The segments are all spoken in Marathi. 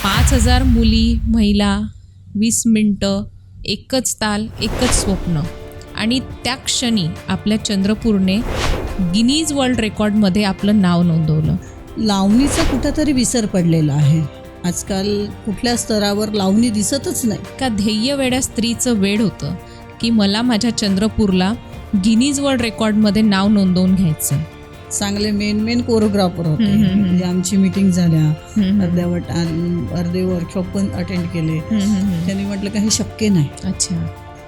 5,000 मुली, महिला, 20 मिनटं, एकच ताल, एकच स्वप्न. आणि त्या क्षणी आपल्या चंद्रपूरने गिनीज वर्ल्ड रेकॉर्डमध्ये आपलं नाव नोंदवलं. लावणीचा कुठेतरी विसर पडलेला आहे. आजकाल कुठल्या स्तरावर लावणी दिसतच नाही. का ध्येयवेड्या स्त्रीचं वेड होतं की मला माझ्या चंद्रपूरला गिनीज वर्ल्ड रेकॉर्डमध्ये नाव नोंदवून घ्यायचं आहे. चांगले मेन कोरिओग्राफर होते. म्हणजे आमची मीटिंग झाल्या, अर्धे वर्कशॉप पण अटेंड केले. त्यांनी म्हटलं का हे शक्य नाही. अच्छा.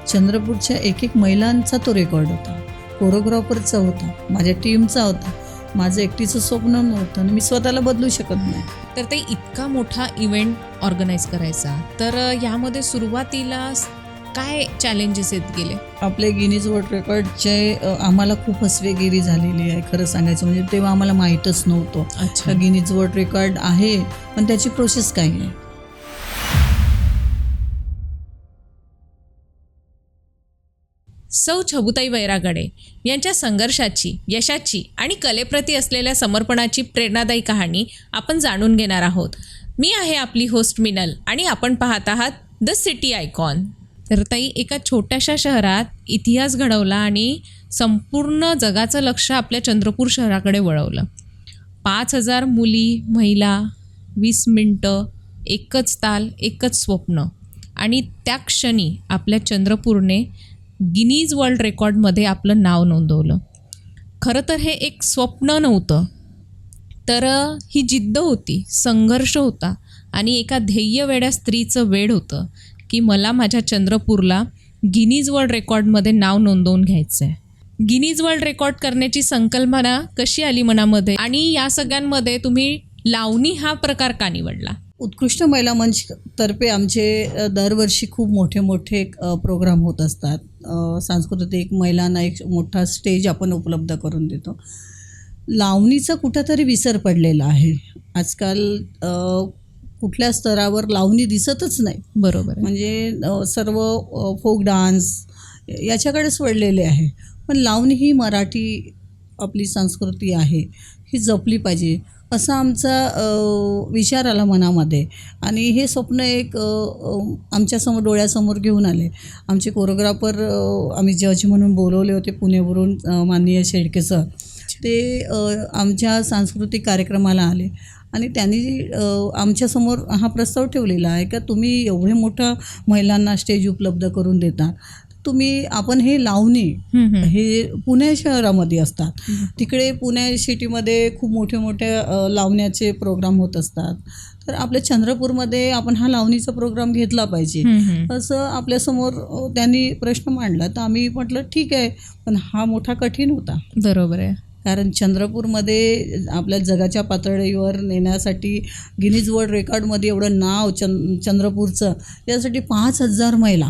चंद्रपूरच्या एक महिलांचा तो रेकॉर्ड होता, कोरिओग्राफरचा होता, माझ्या टीमचा होता. माझं एकटीचं स्वप्न नव्हतं आणि मी स्वतःला बदलू शकत नाही. तर ते इतका मोठा इव्हेंट ऑर्गनाईज करायचा, तर यामध्ये सुरुवातीला काय चॅलेंजेस येत गेले? आपले गिनीज वर्ल्ड रेकॉर्डचे आम्हाला खूप हसवेगिरी झालेली आहे खरं सांगायचं म्हणजे. तेव्हा आम्हाला माहीतच नव्हतं. अच्छा. गिनीज वर्ल्ड रेकॉर्ड आहे पण त्याची प्रोसेस काय आहे. सौ छबुताई वैरागडे यांच्या संघर्षाची, यशाची आणि कलेप्रती असलेल्या समर्पणाची प्रेरणादायी कहाणी आपण जाणून घेणार आहोत. मी आहे आपली होस्ट मिनल आणि आपण पाहत आहात द सिटी आयकॉन. तर ताई, एका छोट्याशा शहरात इतिहास घडवला आणि संपूर्ण जगाचं लक्ष आपल्या चंद्रपूर शहराकडे वळवलं. 5,000 मुली, महिला, 20 मिनटं, एकच ताल, एकच स्वप्न. आणि त्या क्षणी आपल्या चंद्रपूरने गिनीज वर्ल्ड रेकॉर्डमध्ये आपलं नाव नोंदवलं. खरं तर हे एक स्वप्न नव्हतं, तर ही जिद्द होती, संघर्ष होता आणि एका ध्येयवेड्या स्त्रीचं वेड होतं की मला माझ्या चंद्रपूरला गिनीज वर्ल्ड रेकॉर्डमध्ये नाव नोंदवून घ्यायचं आहे. गिनीज वर्ल्ड रेकॉर्ड करण्याची संकल्पना कशी आली मनामध्ये आणि या सगळ्यांमध्ये तुम्ही लावणी हा प्रकार का निवडला? उत्कृष्ट महिला मंच तर्फे आमचे दरवर्षी खूप मोठे प्रोग्राम होत असतात. सांस्कृतिक महिलांना एक मोठा स्टेज आपण उपलब्ध करून देतो. लावणीचा कुठेतरी विसर पडलेला आहे. आजकाल कुठल्या स्तरावर लावणी दिसतच नाही. बरोबर. म्हणजे सर्व फोक डान्स याच्याकडेच वळलेले आहे. पण लावणी ही मराठी आपली संस्कृती आहे, ही जपली पाहिजे असा आमचा विचार आला मनामध्ये. आणि हे स्वप्न एक आमच्यासमोर डोळ्यासमोर घेऊन आले. आमचे कोरिओग्राफर आम्ही जज म्हणून बोलवले होते पुण्यावरून, माननीय शेळके सर. ते आमच्या सांस्कृतिक कार्यक्रमाला आले आणि त्यांनी आमच्यासमोर हा प्रस्ताव ठेवलेला आहे का तुम्ही एवढे मोठं महिलांना स्टेज उपलब्ध करून देता, आपण हे लावणी हे पुणे शहरामध्ये असतात. तिकडे पुणे सिटीमध्ये खूप मोठे लावण्याचे प्रोग्राम होत असतात. तर आपल्या चंद्रपूरमध्ये आपण हा लावणीचा प्रोग्राम घेतला पाहिजे असं आपल्यासमोर त्यांनी प्रश्न मांडला. तर आम्ही म्हटलं ठीक आहे, पण हा मोठा कठीण होता. बरोबर आहे. कारण चंद्रपूरमध्ये आपल्या जगाच्या पातळीवर नेण्यासाठी गिनीज वर्ल्ड रेकॉर्डमध्ये एवढं नाव चंद्रपूरचं, यासाठी 5,000 महिला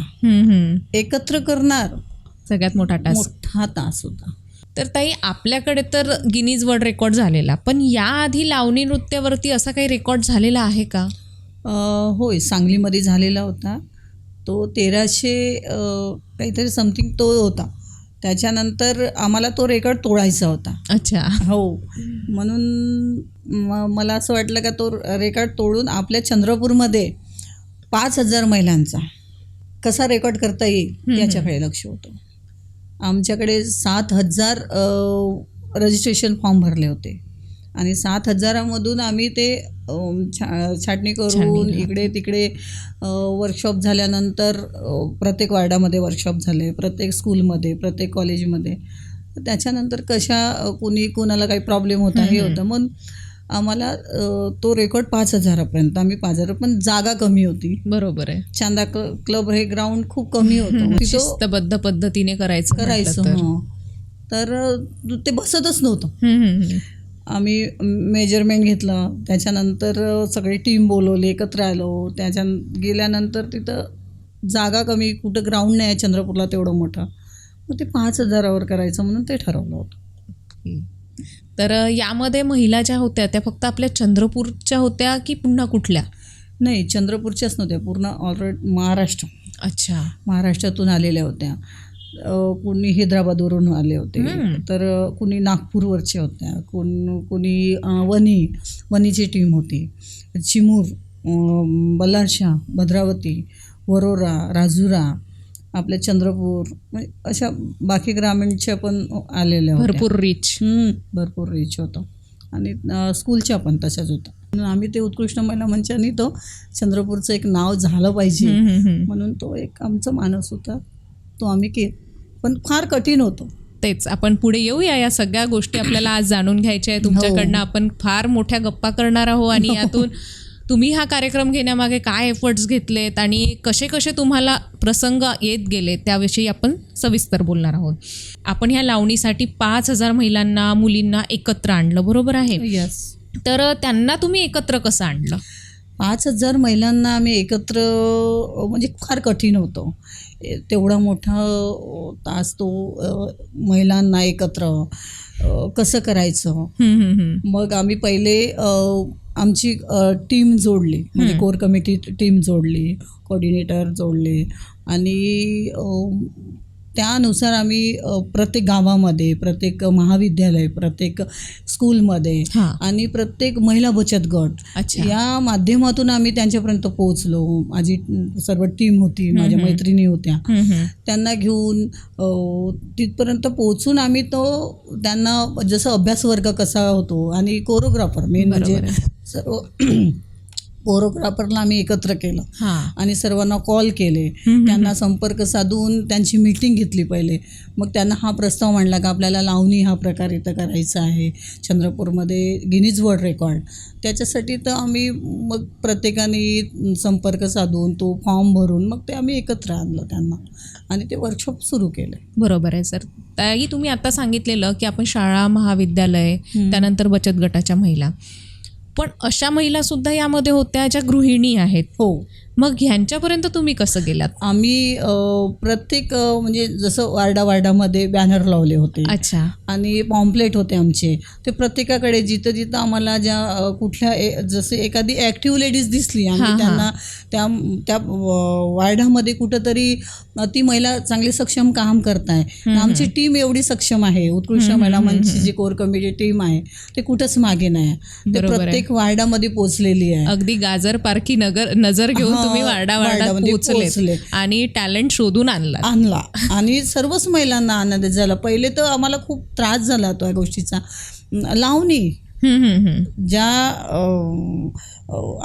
एकत्र करणार सगळ्यात मोठा तास होता. तर ताई, आपल्याकडे तर गिनीज वर्ल्ड रेकॉर्ड झालेला, पण याआधी लावणी नृत्यावरती असा काही रेकॉर्ड झालेला आहे का? होय, सांगलीमध्ये झालेला होता तो. 1300 काहीतरी समथिंग तो होता. त्याच्यानंतर आम्हाला तो रेकॉर्ड तोडायचा होता. अच्छा. हो, म्हणून मला असं वाटलं का तो रेकॉर्ड तोडून आपल्या चंद्रपूरमध्ये 5,000 महिलांचा कसा रेकॉर्ड करता येईल याच्याकडे लक्ष होतं. आमच्याकडे 7,000 रजिस्ट्रेशन फॉर्म भरले होते आणि 7,000मधून आम्ही ते छाटणी करून इकडे तिकडे वर्कशॉप झाल्यानंतर प्रत्येक वार्डामध्ये वर्कशॉप झाले, प्रत्येक स्कूलमध्ये, प्रत्येक कॉलेजमध्ये. त्याच्यानंतर कोणाला काही प्रॉब्लेम होता हे होतं. मग आम्हाला तो रेकॉर्ड 5,000पर्यंत आम्ही 5,000, पण जागा कमी होती. बरोबर आहे. चांदा क्लब हे ग्राउंड खूप कमी होतं. शिस्तबद्ध पद्धतीने करायचं तर ते बसतच नव्हतं. आम्ही मेजरमेंट घेतलं, त्याच्यानंतर सगळी टीम बोलवली, एकत्र आलो. गेल्यानंतर तिथं जागा कमी, कुठं ग्राउंड नाही आहे चंद्रपूरला तेवढं मोठं. मग ते 5,000वर करायचं म्हणून ते ठरवलं होतं. तर यामध्ये महिला ज्या होत्या त्या फक्त आपल्या चंद्रपूरच्या होत्या की पुन्हा कुठल्या? नाही, चंद्रपूरच्याच नव्हत्या, पूर्ण ऑलरेडी महाराष्ट्र. अच्छा. महाराष्ट्रातून आलेल्या होत्या. कोणी हैदराबादवरून आले होते, तर कोणी नागपूरवरच्या होत्या, कोणी वणीची टीम होती, चिमूर बल्लारशाह, भद्रावती, वरोरा, राजुरा, आपल्या चंद्रपूर, म्हणजे अशा बाकी ग्रामीणच्या पण आलेल्या होत्या. भरपूर रिच. भरपूर रिच होतं आणि स्कूलच्या पण तशाच होत्या. म्हणून आम्ही ते उत्कृष्ट महिला मंचाने तो चंद्रपूरचं एक नाव झालं पाहिजे म्हणून तो एक आमचा मानस होता, तो आम्ही केला. पण फार कठीण होतं. तेच आपण पुढे येऊया, या सगळ्या गोष्टी आपल्याला आज जाणून घ्यायच्या आहे तुमच्याकडनं. आपण फार मोठ्या गप्पा करणार आहोत आणि यातून तुम्ही हा कार्यक्रम घेण्यामागे काय एफर्ट्स घेतलेत आणि कसे कसे तुम्हाला प्रसंग येत गेले त्याविषयी आपण सविस्तर बोलणार आहोत. आपण ह्या लावणीसाठी 5,000 महिलांना, मुलींना एकत्र आणलं, बरोबर आहे? यस. तर त्यांना तुम्ही एकत्र कसं आणलं? 5,000 महिलांना आम्ही एकत्र, म्हणजे फार कठीण होतं. तेवढा मोठा तास तो महिलांना एकत्र कसं करायचं. मग आम्ही पहिले आमची टीम जोडली, म्हणजे कोर कमिटी टीम जोडली, कोऑर्डिनेटर जोडले आणि त्यानुसार आम्ही प्रत्येक गावामध्ये, प्रत्येक महाविद्यालय, प्रत्येक स्कूलमध्ये आणि प्रत्येक महिला बचत गट या माध्यमातून आम्ही त्यांच्यापर्यंत पोहोचलो. माझी सर्व टीम होती, माझ्या मैत्रिणी होत्या, त्यांना घेऊन तिथपर्यंत पोहोचून आम्ही तो त्यांना जसं अभ्यास वर्ग कसा होतो आणि कोरिओग्राफर मेन म्हणजे सर्व कोरिओग्राफरला आम्ही एकत्र केलं आणि सर्वांना कॉल केले, त्यांना संपर्क साधून त्यांची मीटिंग घेतली पहिले. मग त्यांना हा प्रस्ताव मांडला की आपल्याला लावणी हा प्रकार इथं करायचा आहे चंद्रपूरमध्ये, गिनीज वर्ल्ड रेकॉर्ड. त्याच्यासाठी तर आम्ही मग प्रत्येकाने संपर्क साधून तो फॉर्म भरून मग ते आम्ही एकत्र आणलं त्यांना आणि ते वर्कशॉप सुरू केले. बरोबर आहे सर. ताई, तुम्ही आता सांगितलेलं की आपण शाळा, महाविद्यालय, त्यानंतर बचत गटाच्या महिला, पण अशा महिला सुद्धा यामध्ये होत्या ज्या गृहिणी आहेत. हो. मग ह्यांच्यापर्यंत तुम्ही कसं गेलात? आम्ही प्रत्येक म्हणजे जसं वार्डामध्ये बॅनर लावले होते. अच्छा. आणि पॉम्पलेट होते आमचे, ते प्रत्येकाकडे जिथं जिथं आम्हाला ज्या कुठल्या जसे एखादी ॲक्टिव्ह लेडीज दिसली आम्ही त्यांना त्या वार्डामध्ये कुठंतरी ती महिला चांगली सक्षम काम करताय, आमची टीम एवढी सक्षम आहे, उत्कृष्ट महिला मंचची जी कोर कमिटी टीम आहे ते कुठंच मागे नाही, ते प्रत्येक वार्डामध्ये पोहोचलेली आहे. अगदी गाजर पारखी नजर घेऊन तुम्ही वार्डात पोहोचले आणि टॅलेंट शोधून आणला आणि सर्वच महिलांना आनंद झाला. पहिले तर आम्हाला खूप त्रास झाला त्या गोष्टीचा. लावणी ज्या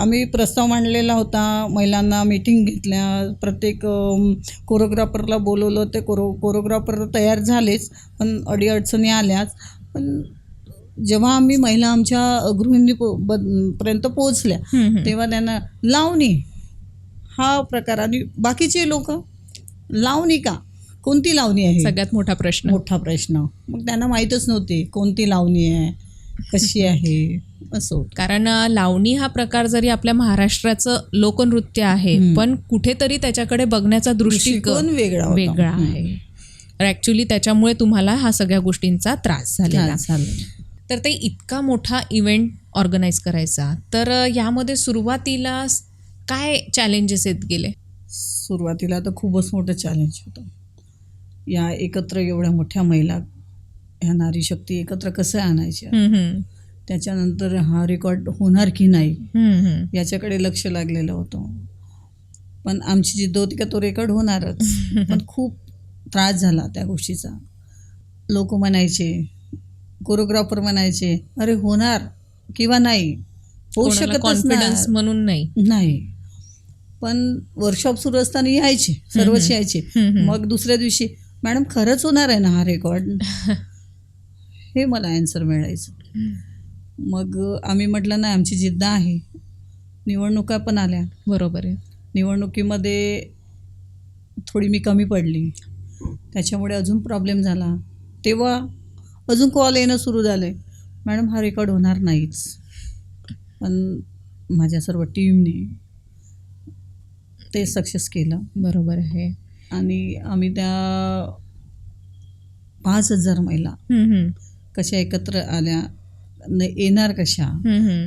आम्ही प्रस्ताव मांडलेला होता, महिलांना मीटिंग घेतल्या, प्रत्येक कोरिओग्राफरला बोलवलं, ते कोरिओग्राफर तयार झालेच पण अडीअडचणी आल्याच. पण जेव्हा आम्ही महिला आमच्या गृहिणीपर्यंत पोहोचल्या तेव्हा त्यांना लावणी हा प्रकार, आणि बाकीचे लोक लावणी का, कोणती लावणी आहे, सगळ्यात मोठा प्रश्न. मग त्यांना माहीतच नव्हते कोणती लावणी आहे, कशी आहे, असं. कारण लावणी हा प्रकार जरी आपल्या महाराष्ट्राचं लोकनृत्य आहे पण कुठेतरी त्याच्याकडे बघण्याचा दृष्टिकोन वेगळा आहे. ॲक्च्युली त्याच्यामुळे तुम्हाला हा सगळ्या गोष्टींचा त्रास झालेला. तर ते इतका मोठा इव्हेंट ऑर्गनाईज करायचा, तर यामध्ये सुरुवातीला काय चॅलेंजेस येत गेले? सुरुवातीला तर खूपच मोठं चॅलेंज होतं. या एकत्र एवढ्या मोठ्या महिला, ह्या नारी शक्ती एकत्र कसं आणायच्या, त्याच्यानंतर हा रेकॉर्ड होणार की नाही याच्याकडे लक्ष लागलेलं होतं. पण आमची जिद्द होती का तो रेकॉर्ड होणारच. पण खूप त्रास झाला त्या गोष्टीचा. लोक म्हणायचे, कोरिओग्राफर म्हणायचे, अरे होणार किंवा नाही, होऊ शकतच म्हणून नाही. पण वर्कशॉप सुरू असताना यायचे, सर्वच यायचे. मग दुसऱ्या दिवशी, मॅडम खरंच होणार आहे ना हा रेकॉर्ड, हे मला आन्सर मिळायचं. मग आम्ही म्हटलं नाही, आमची जिद्द आहे. निवडणुका पण आल्या. बरोबर आहे. निवडणुकीमध्ये थोडी मी कमी पडली, त्याच्यामुळे अजून प्रॉब्लेम झाला. तेव्हा अजून कॉल येणं सुरू झाले, मॅडम हा रेकॉर्ड होणार नाहीच. पण माझ्या सर्व टीमने ते सक्सेस केलं. बरोबर आहे. आणि आम्ही त्या 5,000 महिला कशा एकत्र आल्या, येणार कशा,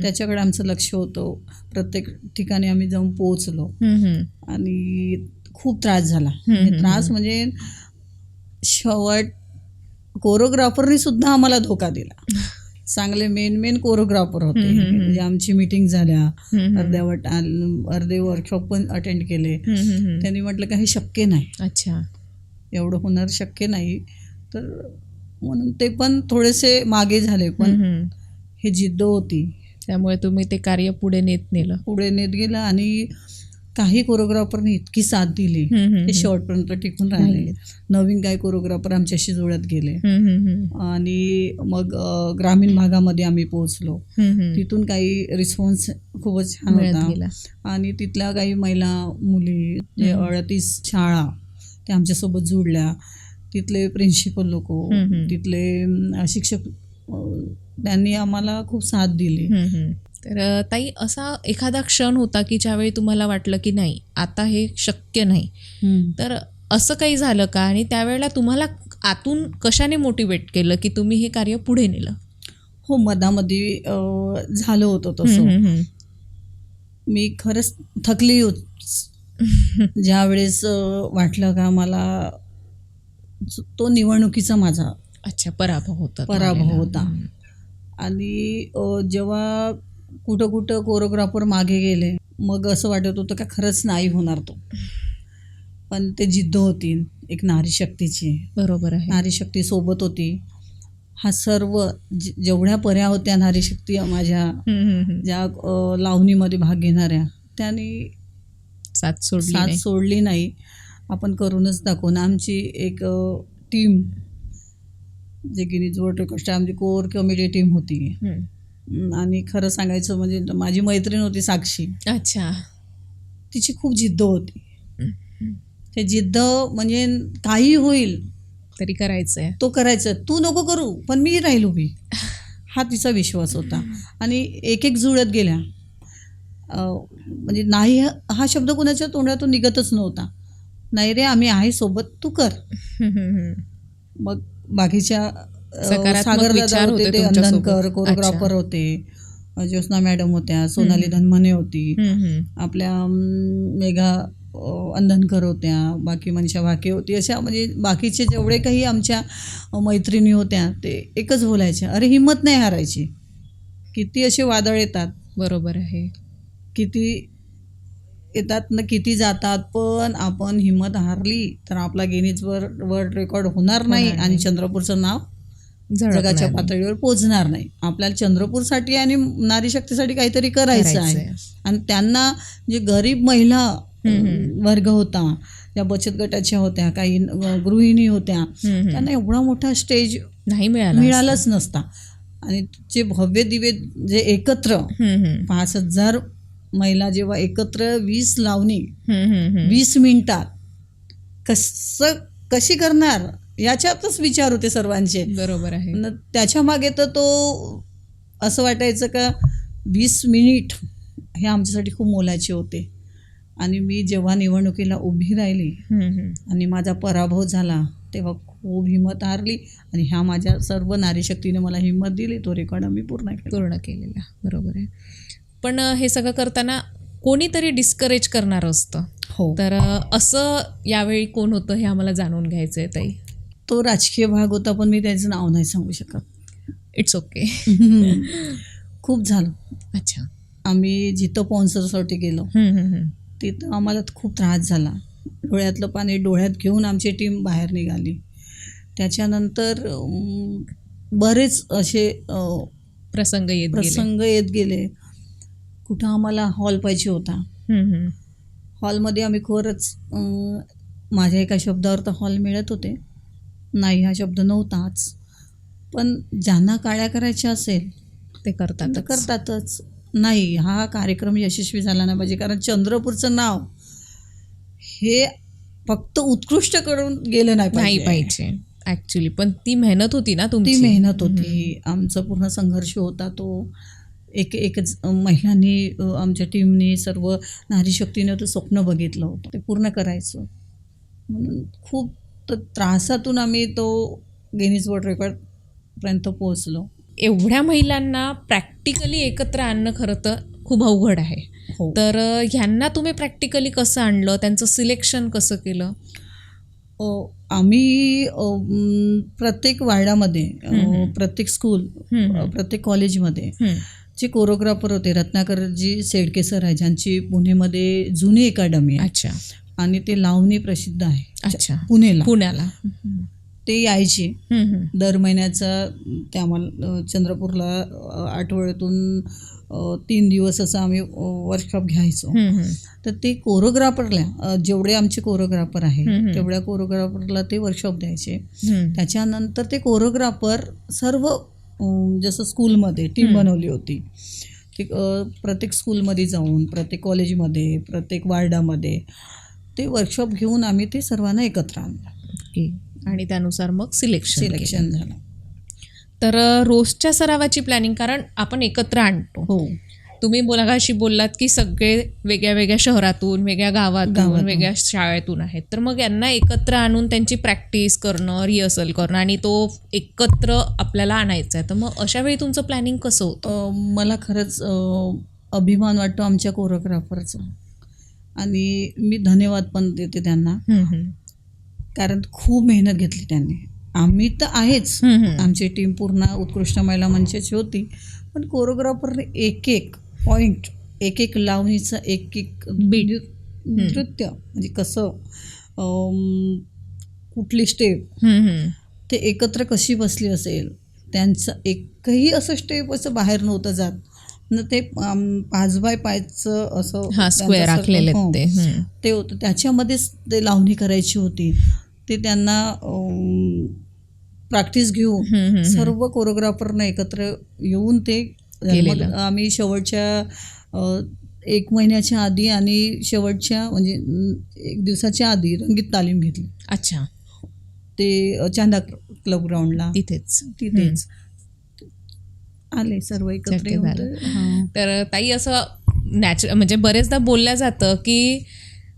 त्याच्याकडे आमचं लक्ष होतं. प्रत्येक ठिकाणी आम्ही जाऊन पोहोचलो आणि खूप त्रास झाला. त्रास म्हणजे शेवट कोरिओग्राफरनी सुद्धा आम्हाला धोका दिला. चांगले मेन कोरिओग्राफर होते. म्हणजे आमची मीटिंग झाल्या, अर्धे वर्कशॉप पण अटेंड केले. त्यांनी म्हटलं का हे शक्य नाही, अच्छा, एवढं होणार शक्य नाही. तर म्हणून ते पण थोडेसे मागे झाले, पण हे जिद्द होती, त्यामुळे तुम्ही ते कार्य पुढे पुढे नेत गेलं. आणि काही कोरिओग्राफरने इतकी साथ दिली ते शेवटपर्यंत टिकून राहिले. नवीन काही कोरिओग्राफर आमच्याशी जुळत गेले. आणि मग ग्रामीण भागामध्ये आम्ही पोहोचलो. तिथून काही रिस्पॉन्स खूपच छान होता. आणि तिथल्या काही महिला मुली, 38 शाळा त्या आमच्यासोबत जुळल्या. तिथले प्रिन्सिपल लोक, तिथले शिक्षक, त्यांनी आम्हाला खूप साथ दिली. तर ताई, असा एखादा क्षण होता की ज्यावेळी तुम्हाला वाटलं की नाही आता हे शक्य नाही, तर असं काही झालं का? आणि त्यावेळेला तुम्हाला आतून कशाने मोटिवेट केलं की तुम्ही हे कार्य पुढे नेलं? हो, मधामध्ये झालं होतं तसं. मी खरंच थकली होती ज्या वेळेस वाटलं का मला तो निवडणुकीचा माझा पराभव होता. आणि जेव्हा कुठं कोरिओग्राफर मागे गेले, मग असं वाटत होतं का खरंच नाही होणार तो. पण ते जिद्द होती एक नारी शक्तीची. बरोबर आहे. नारी शक्ती सोबत होती. हा सर्व जेवढ्या पर्या होत्या नारी शक्ती माझ्या, ज्या लावणीमध्ये भाग घेणाऱ्या, त्यांनी साथ सोडली नाही. आपण करूनच दाखवून. आमची एक टीम, जे गिनीज वर्ल्ड रेकॉर्ड आमची कोर कमिटी टीम होती. आणि खरं सांगायचं म्हणजे माझी मैत्रीण होती साक्षी. अच्छा. तिची खूप जिद्द होती. ते जिद्द म्हणजे काही होईल तरी करायचंय, तो करायचं, तू नको करू पण मी राहील उभी, हा तिचा विश्वास होता. आणि एक जुळत गेल्या. म्हणजे नाही हा शब्द कोणाच्या तोंडातून निघतच नव्हता. नाही रे, आम्ही आहे सोबत, तू कर. मग बाकीच्या सागरदादा होते, ते अंधनकर कोरिओग्राफर होते, ज्योत्स्ना मॅडम होत्या, सोनाली धनमने होती, आपल्या मेघा अंधनकर होत्या, बाकी मनीषा भाके होती. अशा म्हणजे बाकीचे जेवढे काही आमच्या मैत्रिणी होत्या ते एकच बोलायचे, अरे हिंमत नाही हारायची. किती असे वादळ येतात, बरोबर आहे, किती येतात ना, किती जातात, पण आपण हिंमत हारली तर आपला गिनीज वर्ल्ड रेकॉर्ड होणार नाही आणि चंद्रपूरचं नाव जगाच्या पातळीवर पोचणार नाही. आपल्याला चंद्रपूरसाठी आणि नारी शक्तीसाठी काहीतरी करायचं आहे. आणि त्यांना जे गरीब महिला वर्ग होता, त्या बचत गटाच्या होत्या, काही गृहिणी होत्या, त्यांना एवढा मोठा स्टेज नाही मिळालाच नसता. आणि जे भव्य दिवे जे एकत्र 5,000 महिला जेव्हा एकत्र 20 लावणी 20 मिनिटात कशी करणार याच्यातच विचार होते सर्वांचे. बरोबर आहे. त्याच्या मागे तर तो असं वाटायचं का 20 मिनिट हे आमच्यासाठी खूप मोलाचे होते. आणि मी जेव्हा निवडणुकीला उभी राहिली आणि माझा पराभव झाला तेव्हा खूप हिंमत हारली. आणि ह्या माझ्या सर्व नारी शक्तीने मला हिंमत दिली, तो रेकॉर्ड आम्ही पूर्ण केलेला. बरोबर आहे. पण हे सगळं करताना कोणीतरी डिस्करेज करणारं असतं. हो. तर असं यावेळी कोण होतं हे आम्हाला जाणून घ्यायचं आहे ताई. तो राजकीय भाग होता, पण मी त्याचं नाव नाही सांगू शकत. It's okay. खूप झालं. अच्छा. आम्ही जिथं स्पॉन्सरसाठी गेलो तिथं आम्हाला खूप त्रास झाला. डोळ्यातलं पाणी डोळ्यात घेऊन आमची टीम बाहेर निघाली. त्याच्यानंतर बरेच असे प्रसंग येत गेले. कुठं आम्हाला हॉल पाहिजे होता. हॉलमध्ये आम्ही खरंच माझ्या एका शब्दावर तर हॉल मिळत होते, नाही हा शब्द नव्हताच. पण ज्यांना काळ्या करायच्या असेल ते करतातच. नाही, हा कार्यक्रम यशस्वी झाला नाही पाहिजे, कारण चंद्रपूरचं नाव हे फक्त उत्कृष्ट करून गेलं नाही पाहिजे ॲक्च्युली. पण ती मेहनत होती ना तुमची. ती मेहनत होती, आमचा पूर्ण संघर्ष होता तो. एकच महिलांनी, आमच्या टीमनी, सर्व नारी शक्तीनं तो स्वप्न बघितलं होतं, ते पूर्ण करायचं. म्हणून खूप त्रासातून आम्ही तो गिनीज वर्ल्ड रेकॉर्डपर्यंत पोहोचलो. एवढ्या महिलांना प्रॅक्टिकली एकत्र आणणं खरं तर खूप अवघड आहे. तर ह्यांना तुम्ही प्रॅक्टिकली कसं आणलं, त्यांचं सिलेक्शन कसं केलं? आम्ही प्रत्येक वार्डामध्ये प्रत्येक स्कूल प्रत्येक कॉलेजमध्ये जे कोरिओग्राफर होते, रत्नाकरजी शेळके सर आहे, ज्यांची पुणेमध्ये जुनी अकॅडमी आहे. अच्छा आणि ते लावणी प्रसिद्ध आहे. अच्छा. पुण्याला ते यायचे दर महिन्याचा. ते आम्हाला चंद्रपूरला आठवड्यातून 3 दिवस असं आम्ही वर्कशॉप घ्यायचो. तर ते कोरिओग्राफरला, जेवढे आमचे कोरिओग्राफर आहे तेवढ्या कोरिओग्राफरला ते वर्कशॉप द्यायचे. त्याच्यानंतर ते कोरिओग्राफर सर्व जसं स्कूलमध्ये टीम बनवली होती, ते प्रत्येक स्कूलमध्ये जाऊन प्रत्येक कॉलेजमध्ये प्रत्येक वार्डामध्ये ते वर्कशॉप घेऊन आम्ही ते सर्वांना एकत्र आणलं आणि त्यानुसार मग सिलेक्शन झालं. तर रोजच्या सरावाची प्लॅनिंग, कारण आपण एकत्र आणतो. हो. तुम्ही मगाशी बोललात की सगळे वेगळ्या वेगळ्या शहरातून, वेगळ्या गावातून, वेगळ्या शाळेतून आहेत. तर मग यांना एकत्र आणून त्यांची प्रॅक्टिस करणं, रिहर्सल करणं आणि तो एकत्र आपल्याला आणायचा आहे. तर मग अशा वेळी तुमचं प्लॅनिंग कसं होतं? मला खरंच अभिमान वाटतो आमच्या कोरिओग्राफरचा, आणि मी धन्यवाद पण देते त्यांना, कारण खूप मेहनत घेतली त्यांनी. आम्ही तर आहेच, आमची टीम पूर्ण उत्कृष्ट महिला मंचाची होती, पण कोरिओग्राफरने एक एक पॉईंट, एक एक लावणीचं एक एक नृत्य, म्हणजे कसं कुठली स्टेप ते एकत्र कशी बसली असेल, त्यांचं एकही असं स्टेप असं बाहेर नव्हतं जात न. ते 5x5चं असं स्क्वेअर आखलेले ते होतं, त्याच्यामध्येच ते लावणी करायची होती. ते त्यांना प्रॅक्टिस घेऊन सर्व कोरिओग्राफरनं एकत्र येऊन ते केलेलं. आम्ही शेवटच्या 1 महिन्याच्या आधी आणि शेवटच्या म्हणजे 1 दिवसाच्या आधी रंगीत तालीम घेतली. अच्छा. ते चांदा क्लब ग्राउंडला तिथेच आले सर्व एकत्र. तर ताई, असं म्हणजे बरेचदा बोलल्या जातं की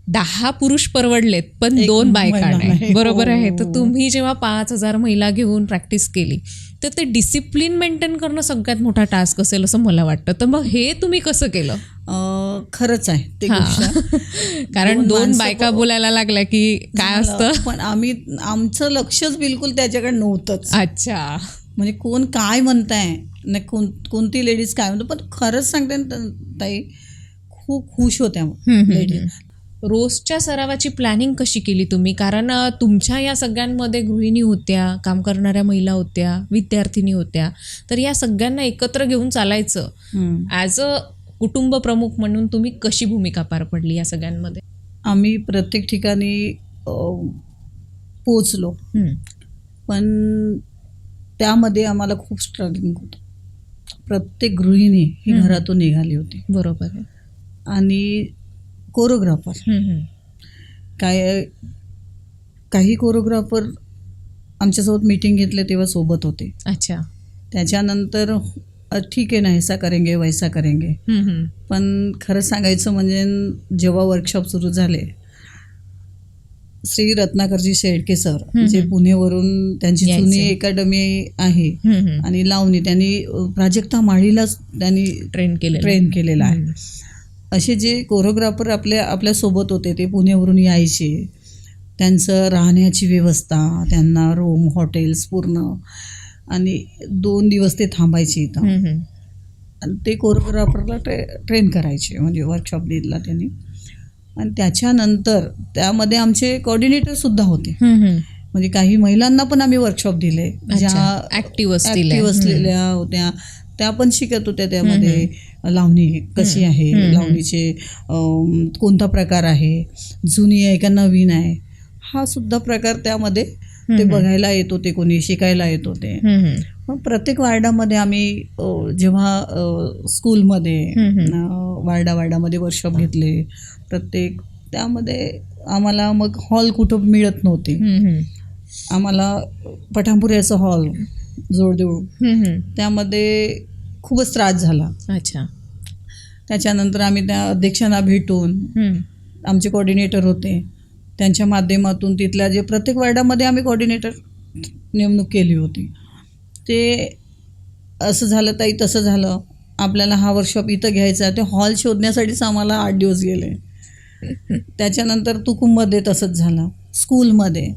10 पुरुष परवडलेत पण 2 बायका नाही. बरोबर आहे. तर तुम्ही जेव्हा 5,000 महिला घेऊन प्रॅक्टिस केली, तर ते डिसिप्लिन मेंटेन करणं सगळ्यात मोठा टास्क असेल असं मला वाटतं. तर मग हे तुम्ही कसं केलं? खरंच आहे ते गोष्ट. कारण 2 बायका बोलायला लागल्या की काय असतं, पण आमचं लक्षच बिलकुल त्याच्याकडे नव्हतंच. अच्छा. म्हणजे कोण काय म्हणताय ना, कोणती लेडीज काय म्हणतो, पण खरंच सांगते ताई, खूप खुश होत्या लेडीज. रोजच्या सरावाची प्लॅनिंग कशी केली तुम्ही? कारण तुमच्या या सगळ्यांमध्ये गृहिणी होत्या, काम करणाऱ्या महिला होत्या, विद्यार्थिनी होत्या, तर या सगळ्यांना एकत्र घेऊन चालायचं. ॲज अ कुटुंब प्रमुख म्हणून तुम्ही कशी भूमिका पार पडली या सगळ्यांमध्ये? आम्ही प्रत्येक ठिकाणी पोचलो, पण त्यामध्ये आम्हाला खूप स्ट्रगलिंग होतं. प्रत्येक गृहिणी ही घरातून निघाली होती. बरोबर आहे. आणि कोरिओग्राफर काही कोरिओग्राफर आमच्यासोबत मीटिंग घेतले तेव्हा सोबत होते. अच्छा. त्याच्यानंतर ठीक आहे ना, ऐसा करेंगे वैसा करेंगे. पण खरं सांगायचं म्हणजे जेव्हा वर्कशॉप सुरू झाले, श्री रत्नाकरजी शेळके सर, जे पुणेवरून त्यांची जुनी अकॅडमी आहे आणि लावणी, त्यांनी प्राजक्ता माळीलाच त्यांनी ट्रेन केलेला आहे. असे जे कोरिओग्राफर आपल्यासोबत होते ते पुण्यावरून यायचे. त्यांचं राहण्याची व्यवस्था, त्यांना रूम, हॉटेल्स पूर्ण, आणि 2 दिवस ते थांबायचे इथं. आणि ते कोरिओग्राफरला ट्रेन करायचे, म्हणजे वर्कशॉप दिला त्यांनी. आणि त्याच्यानंतर त्यामध्ये आमचे कोऑर्डिनेटरसुद्धा होते. म्हणजे काही महिलांना पण आम्ही वर्कशॉप दिले, ज्या ॲक्टिव्ह असलेल्या होत्या, त्या पण शिकत होत्या. त्यामध्ये लावणी कशी आहे, लावणीचे कोणता प्रकार आहे, जुनी आहे का नवीन आहे, हा सुद्धा प्रकार त्यामध्ये ते बघायला येत होते, कोणी शिकायला येत होते. मग प्रत्येक वार्डामध्ये आम्ही जेव्हा स्कूलमध्ये वार्डामध्ये वर्कशॉप घेतले, प्रत्येक त्यामध्ये आम्हाला मग हॉल कुठं मिळत नव्हते. आम्हाला पठाणपुऱ्याचा हॉल जोडदेऊ, त्यामध्ये खूपच त्रास झाला. अच्छा. त्याच्यानंतर आम्ही त्या अध्यक्षांना भेटून, आमचे कोऑर्डिनेटर होते, त्यांच्या माध्यमातून तिथल्या जे प्रत्येक वार्डामध्ये आम्ही कोऑर्डिनेटर नेमणूक केली होती. ते असं झालं ताई, तसं झालं, आपल्याला हा वर्कशॉप इथं घ्यायचा आहे. ते हॉल शोधण्यासाठीच आम्हाला 8 दिवस गेले. त्याच्यानंतर तुकुममध्ये तसंच झालं, स्कूलमध्ये.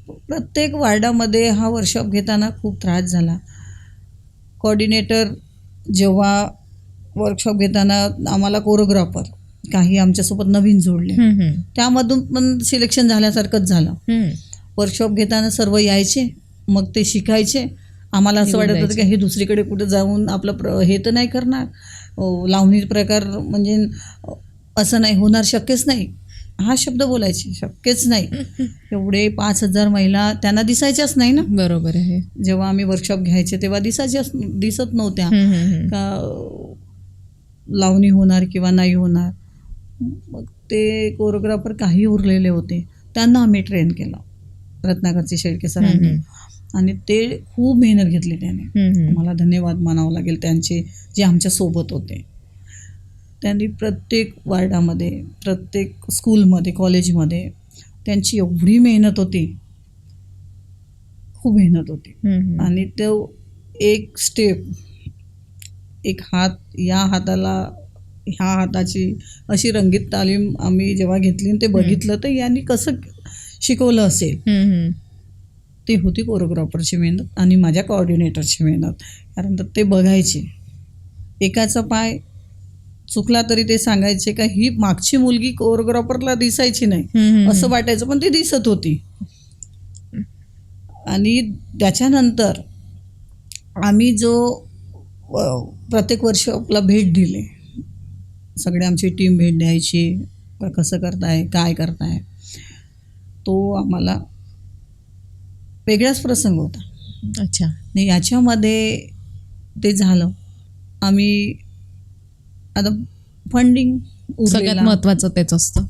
प्रत्येक वार्डामध्ये हा वर्कशॉप घेताना खूप त्रास झाला. कोऑर्डिनेटर जेव्हा वर्कशॉप घेताना आम्हाला कोरिओग्राफर काही आमच्यासोबत नवीन जोडले, त्यामधून पण सिलेक्शन झाल्यासारखंच झालं. वर्कशॉप घेताना सर्व यायचे, मग ते शिकायचे. आम्हाला असं वाटत होतं की हे दुसरीकडे कुठं जाऊन आपलं हे तर नाही करणार, लावणी प्रकार म्हणजे असं नाही होणार, शक्यच नाही. हा शब्द बोलायचे, शक्यच नाही. एवढे 5,000 महिला त्यांना दिसायच्याच नाही ना. बरोबर आहे. जेव्हा आम्ही वर्कशॉप घ्यायचे तेव्हा दिसत नव्हत्या का लावणी होणार किंवा नाही होणार. मग ते कोरिओग्राफर काही उरलेले होते, त्यांना आम्ही ट्रेन केलं, रत्नाकरची शेळके सरांनी. आणि ते खूप मेहनत घेतली त्याने. मला धन्यवाद मानावं लागेल त्यांचे, जे आमच्या सोबत होते. त्यांनी प्रत्येक वार्डामध्ये, प्रत्येक स्कूलमध्ये, कॉलेजमध्ये त्यांची एवढी मेहनत होती, खूप मेहनत होती. आणि तो एक स्टेप, एक हात, या हाताला ह्या हाताची अशी रंगीत तालीम आम्ही जेव्हा घेतली ते बघितलं तर यांनी कसं शिकवलं असेल. ती होती कोरिओग्राफरची मेहनत आणि माझ्या कोऑर्डिनेटरची मेहनत. कारण तर ते बघायचे, एकाचा पाय चुकला तरी ते सांगायचे का ही मागची मुलगी कोरिओग्राफरला दिसायची नाही, असं वाटायचं, पण ती दिसत होती. आणि त्याच्यानंतर आम्ही जो प्रत्येक वर्षाला भेट दिले, सगळे आमची टीम भेट द्यायची, कसं करताय, काय करताय, तो आम्हाला वेगळाच प्रसंग होता. अच्छा. नाही, याच्यामध्ये ते झालं. आम्ही आता फंडिंग सगळ्यात महत्त्वाचं तेच असतं.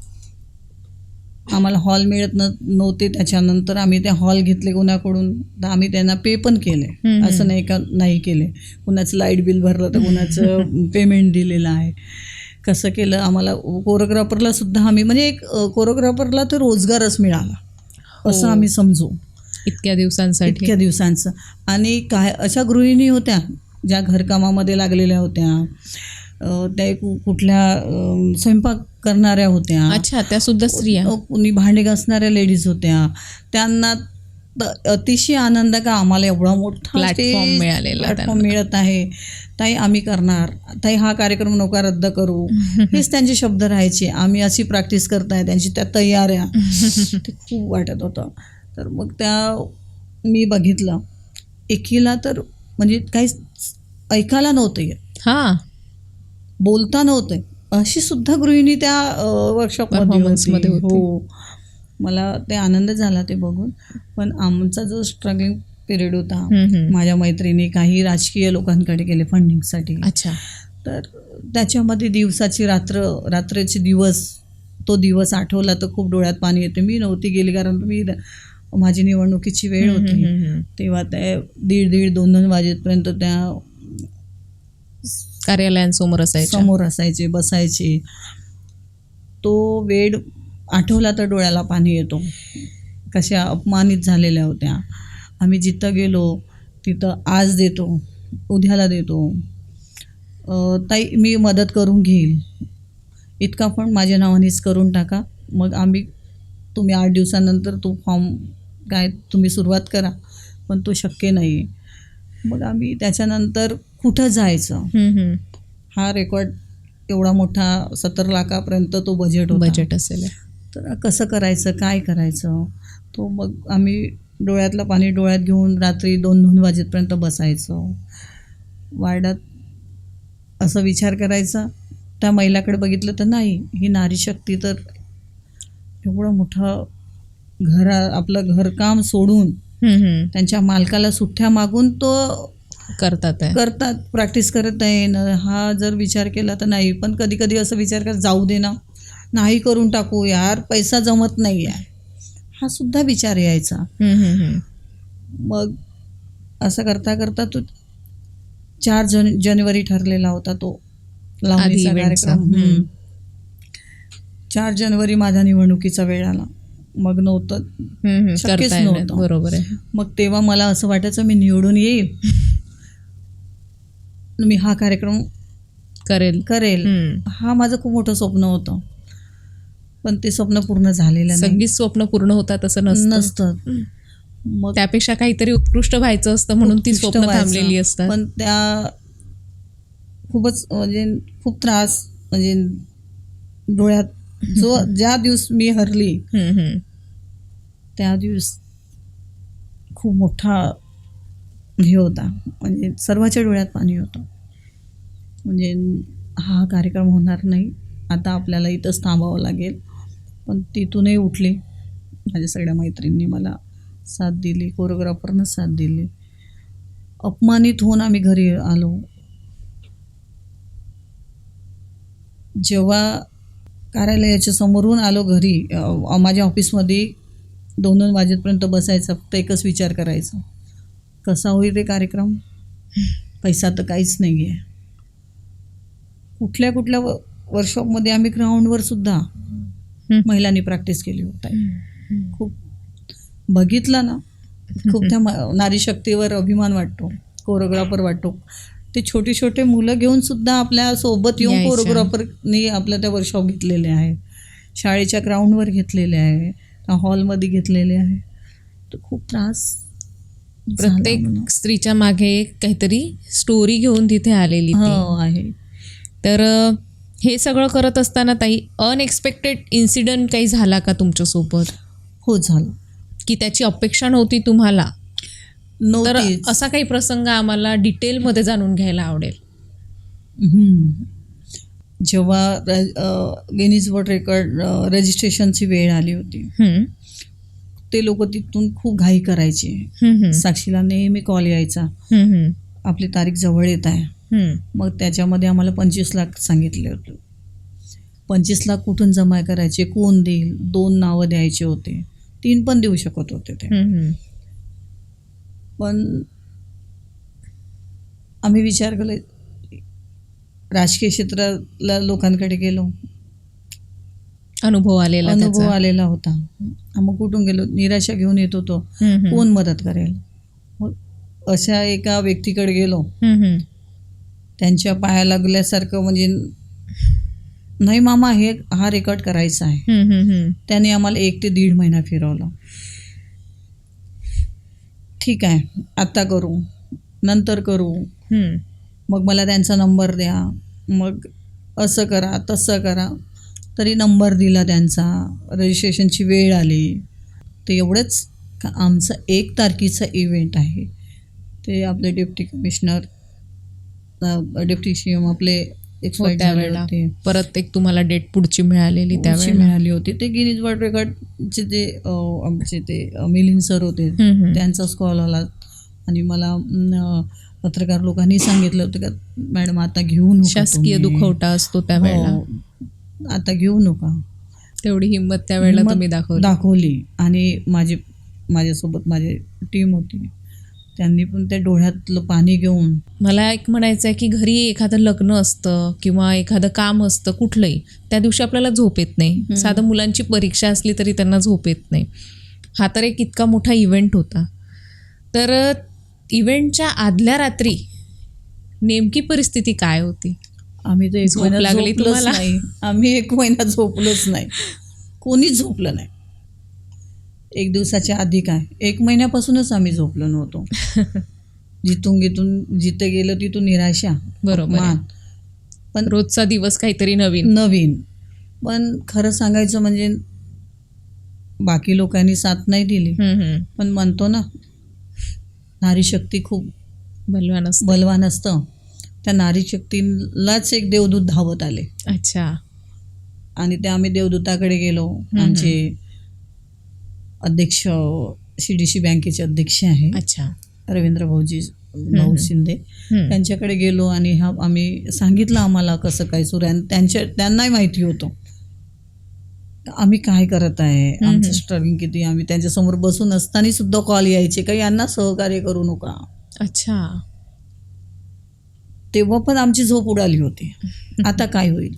आम्हाला हॉल मिळत नव्हते. त्याच्यानंतर आम्ही ते हॉल घेतले कोणाकडून, तर आम्ही त्यांना पे पण केले. असं नाही का नाही केले. कुणाचं लाईट बिल भरलं तर कुणाचं पेमेंट दिलेलं आहे. कसं केलं, आम्हाला कोरिओग्राफरला सुद्धा आम्ही म्हणजे एक कोरिओग्राफरला तर रोजगारच मिळाला असं आम्ही समजू, इतक्या दिवसांचं. आणि काय अशा गृहिणी होत्या ज्या घरकामामध्ये लागलेल्या होत्या, त्या कुठल्या स्वयंपाक करणाऱ्या होत्या. अच्छा, त्या सुद्धा स्त्रिया. कुणी भांडे घासणाऱ्या लेडीज होत्या. त्यांना अतिशय आनंद का आम्हाला एवढा मोठा प्लॅटफॉर्म मिळत आहे. ताई आम्ही करणार, ताई हा कार्यक्रम नका रद्द करू, हेच त्यांचे शब्द राहायचे. आम्ही अशी प्रॅक्टिस करताय, त्यांची त्या तयाऱ्या, ते खूप वाटत होतं. तर मग त्या मी बघितलं, एकीला तर म्हणजे काहीच ऐकायला नव्हतं येत, बोलता नव्हतं, अशी सुद्धा गृहिणी त्या वर्कशॉपमध्ये होती. हो, मला ते आनंद झाला ते बघून. पण आमचा जो स्ट्रगलिंग पिरियड होता, माझ्या मैत्रिणी काही राजकीय लोकांकडे गेले फंडिंगसाठी. अच्छा. तर त्याच्यामध्ये दिवसाची रात्रीचे दिवस, तो दिवस आठवला तर खूप डोळ्यात पाणी येते. मी नव्हती गेली कारण माझी निवडणुकीची वेळ होती. तेव्हा त्या 1:30-2 वाजेपर्यंत त्या कार्यालयांसमोर असायचे, बसायचे. तो वेळ आठवला तर डोळ्याला पाणी येतो. कशा अपमानित झालेल्या होत्या. आम्ही जिथं गेलो तिथं आज देतो, उद्याला देतो, ताई मी मदत करून घेईल, इतका पण माझ्या नावानेच करून टाका, मग तुम्ही 8 दिवसानंतर तो फॉर्म काय तुम्ही सुरुवात करा. पण तो शक्य नाही. मग आम्ही त्याच्यानंतर कुठं जायचं, हा रेकॉर्ड एवढा मोठा 17 लाखापर्यंत तो बजेट असेल. तर कसं करायचं, काय करायचं, तो मग आम्ही डोळ्यातलं पाणी डोळ्यात घेऊन रात्री 2 वाजेपर्यंत बसायचं वार्डात. असं विचार करायचा, त्या महिलाकडे बघितलं तर नाही, ही नारी शक्ती तर एवढं मोठं आपलं घरकाम सोडून त्यांच्या मालकाला सुट्ट्या मागून तो करतात, प्रॅक्टिस करत आहे. हा जर विचार केला तर नाही. पण कधी कधी असं विचार कर, जाऊ दे ना, नाही करून टाकू यार, पैसा जमत नाही आहे, हा सुद्धा विचार यायचा. मग असं करता करता तो 4 जानेवारी ठरलेला होता तो लावणीचा कार्यक्रम. 4 जानेवारी माझ्या निवडणुकीचा वेळ आला. मग नव्हतं, शक्यच नव्हतं. बरोबर आहे. मग तेव्हा मला असं वाटायचं मी निवडून येईल, मी हा कार्यक्रम करेल. हा माझं खूप मोठं स्वप्न होतं. पण ते स्वप्न पूर्ण झालेलं नाही. सगळी स्वप्न पूर्ण होतात असं नसतं. मग त्यापेक्षा काहीतरी उत्कृष्ट व्हायचं असतं म्हणून ती उत्कृष्ट स्वप्न व्हायचं. थांबलेली असतात. पण त्या खूपच म्हणजे खूप त्रास, म्हणजे डोळ्यात ज्या दिवस मी हरली त्या दिवस खूप मोठा हे होता, म्हणजे सर्वांच्या डोळ्यात पाणी होतं. म्हणजे हा कार्यक्रम होणार नाही, आता आपल्याला इथंच थांबावं लागेल. पण तिथूनही उठले, माझ्या सगळ्या मैत्रिणींनी मला साथ दिली, कोरिओग्राफरनं साथ दिली. अपमानित होऊन आम्ही घरी आलो. जेव्हा कार्यालयाच्या समोरून आलो घरी, माझ्या ऑफिसमध्ये 2-2 वाजेपर्यंत बसायचं, फक्त एकच विचार करायचा, कसा होईल रे कार्यक्रम, पैसा तर काहीच नाही आहे. कुठल्या कुठल्या वर्कशॉपमध्ये आम्ही ग्राउंडवर सुद्धा महिलांनी प्रॅक्टिस केली होती. खूप बघितलं ना, खूप त्या नारी शक्तीवर अभिमान वाटतो, कोरिओग्राफर वाटतो. ते छोटे छोटे मुलं घेऊन सुद्धा आपल्या सोबत येऊन यायच्या. कोरिओग्राफरनी आपल्या त्या वर्कशॉप घेतलेले आहे, शाळेच्या ग्राउंडवर घेतलेले आहे, हॉलमध्ये घेतलेले आहे. तर खूप त्रास झाला मला. प्रत्येक स्त्रीच्या मागे काहीतरी स्टोरी घेऊन तिथे आलेली ती. हो आहे. तर हे सगळं करत असताना ताई, अनएक्सपेक्टेड इन्सिडेंट काही झाला का तुमच्यासोबत, हो झालं. की त्याची अपेक्षा नव्हती तुम्हाला? तर नव्हतीच. असा काही प्रसंग आम्हाला डिटेलमध्ये जाणून घ्यायला आवडेल. जेव्हा गिनीज वर्ल्ड रेकॉर्ड रजिस्ट्रेशनची वेळ आली होती, ते लोक तिथून खूप घाई करायचे. साक्षीला नेहमी कॉल यायचा, आपली तारीख जवळ येत आहे. मग त्याच्यामध्ये आम्हाला 25 लाख सांगितले होते. 25 लाख कुठून जमा करायचे, कोण देईल? 2 नावं द्यायचे होते, 3 पण देऊ शकत होते ते. पण आम्ही विचार केला, राजकीय क्षेत्राला लोकांकडे गेलो, अनुभव आलेला अनुभव त्याचा. आलेला होता. मग कुठून गेलो, निराशा घेऊन येत होतो, कोण मदत करेल? मग अशा एका व्यक्तीकडे गेलो, त्यांच्या पाया लागल्यासारखं, म्हणजे नाही मामा हा रेकॉर्ड करायचा आहे. त्याने आम्हाला 1 ते 1.5 महिना फिरवलं. ठीक आहे, आता करू, नंतर करू. मग मला त्यांचा नंबर द्या, मग असं करा तसं करा. तरी नंबर दिला त्यांचा. रजिस्ट्रेशनची वेळ आली. ते एवढंच का आमचं 1 तारखेचा इव्हेंट आहे. ते आपले डेप्टी कमिशनर, डेप्टी CM आपले एक्सपायर झाले त्यावेळेला होते. परत एक तुम्हाला डेट पुढची मिळालेली त्यावेळेला मिळाली होती. ते गिनीज वर्ल्ड रेकॉर्डचे ते आमचे ते मिलिंद सर होते, त्यांचाच कॉल आला. आणि मला पत्रकार लोकांनी सांगितलं होतं का मॅडम आता घेऊ नका, शासकीय तुम्ही. दुखवटा असतो त्यावेळेला. हो, आता घेऊ नका. तेवढी हिंमत त्यावेळेला तुम्ही दाखवली. आणि माझ्यासोबत माझी टीम होती, त्यांनी पण त्या डोळ्यातलं पाणी घेऊन. मला एक म्हणायचं आहे की घरी एखादं लग्न असतं किंवा एखादं काम असतं कुठलंही, त्या दिवशी आपल्याला झोप येत नाही. साधं मुलांची परीक्षा असली तरी त्यांना झोप येत नाही. हा तर एक इतका मोठा इव्हेंट होता. तर इव्हेंटच्या आदल्या रात्री नेमकी परिस्थिती काय होती? आम्ही तर 1 महिना लागली झोपलोच तुम्हाला? नाही. आम्ही 1 महिना झोपलोच नाही, कोणीच झोपलं नाही. 1 दिवसाच्या आधी काय, 1 महिन्यापासूनच आम्ही झोपलो नव्हतो. जिथे गेलो तिथून निराशा, बरोबर आहे. पण रोजचा दिवस काहीतरी नवीन. पण खरं सांगायचं म्हणजे बाकी लोकांनी साथ नाही दिली. पण म्हणतो ना, नारी शक्ती खूप बलवान असतं. त्या नारी शक्तीलाच एक देवदूत धावत आले. अच्छा. आणि ते आम्ही देवदूताकडे गेलो. आमचे अध्यक्ष CDC बँकेचे अध्यक्ष आहे, अच्छा, रवींद्र भाऊ शिंदे, त्यांच्याकडे गेलो. आणि आम्ही सांगितलं आम्हाला कसं काय सुरू आहे. त्यांनाही माहिती होतं आम्ही काय करत आहे, आमचं स्ट्रगलिंग किती. आम्ही त्यांच्यासमोर बसून असताना सुद्धा कॉल यायचे का यांना सहकार्य करू नका. अच्छा. तेव्हा पण आमची झोप उडाली होती. आता काय होईल?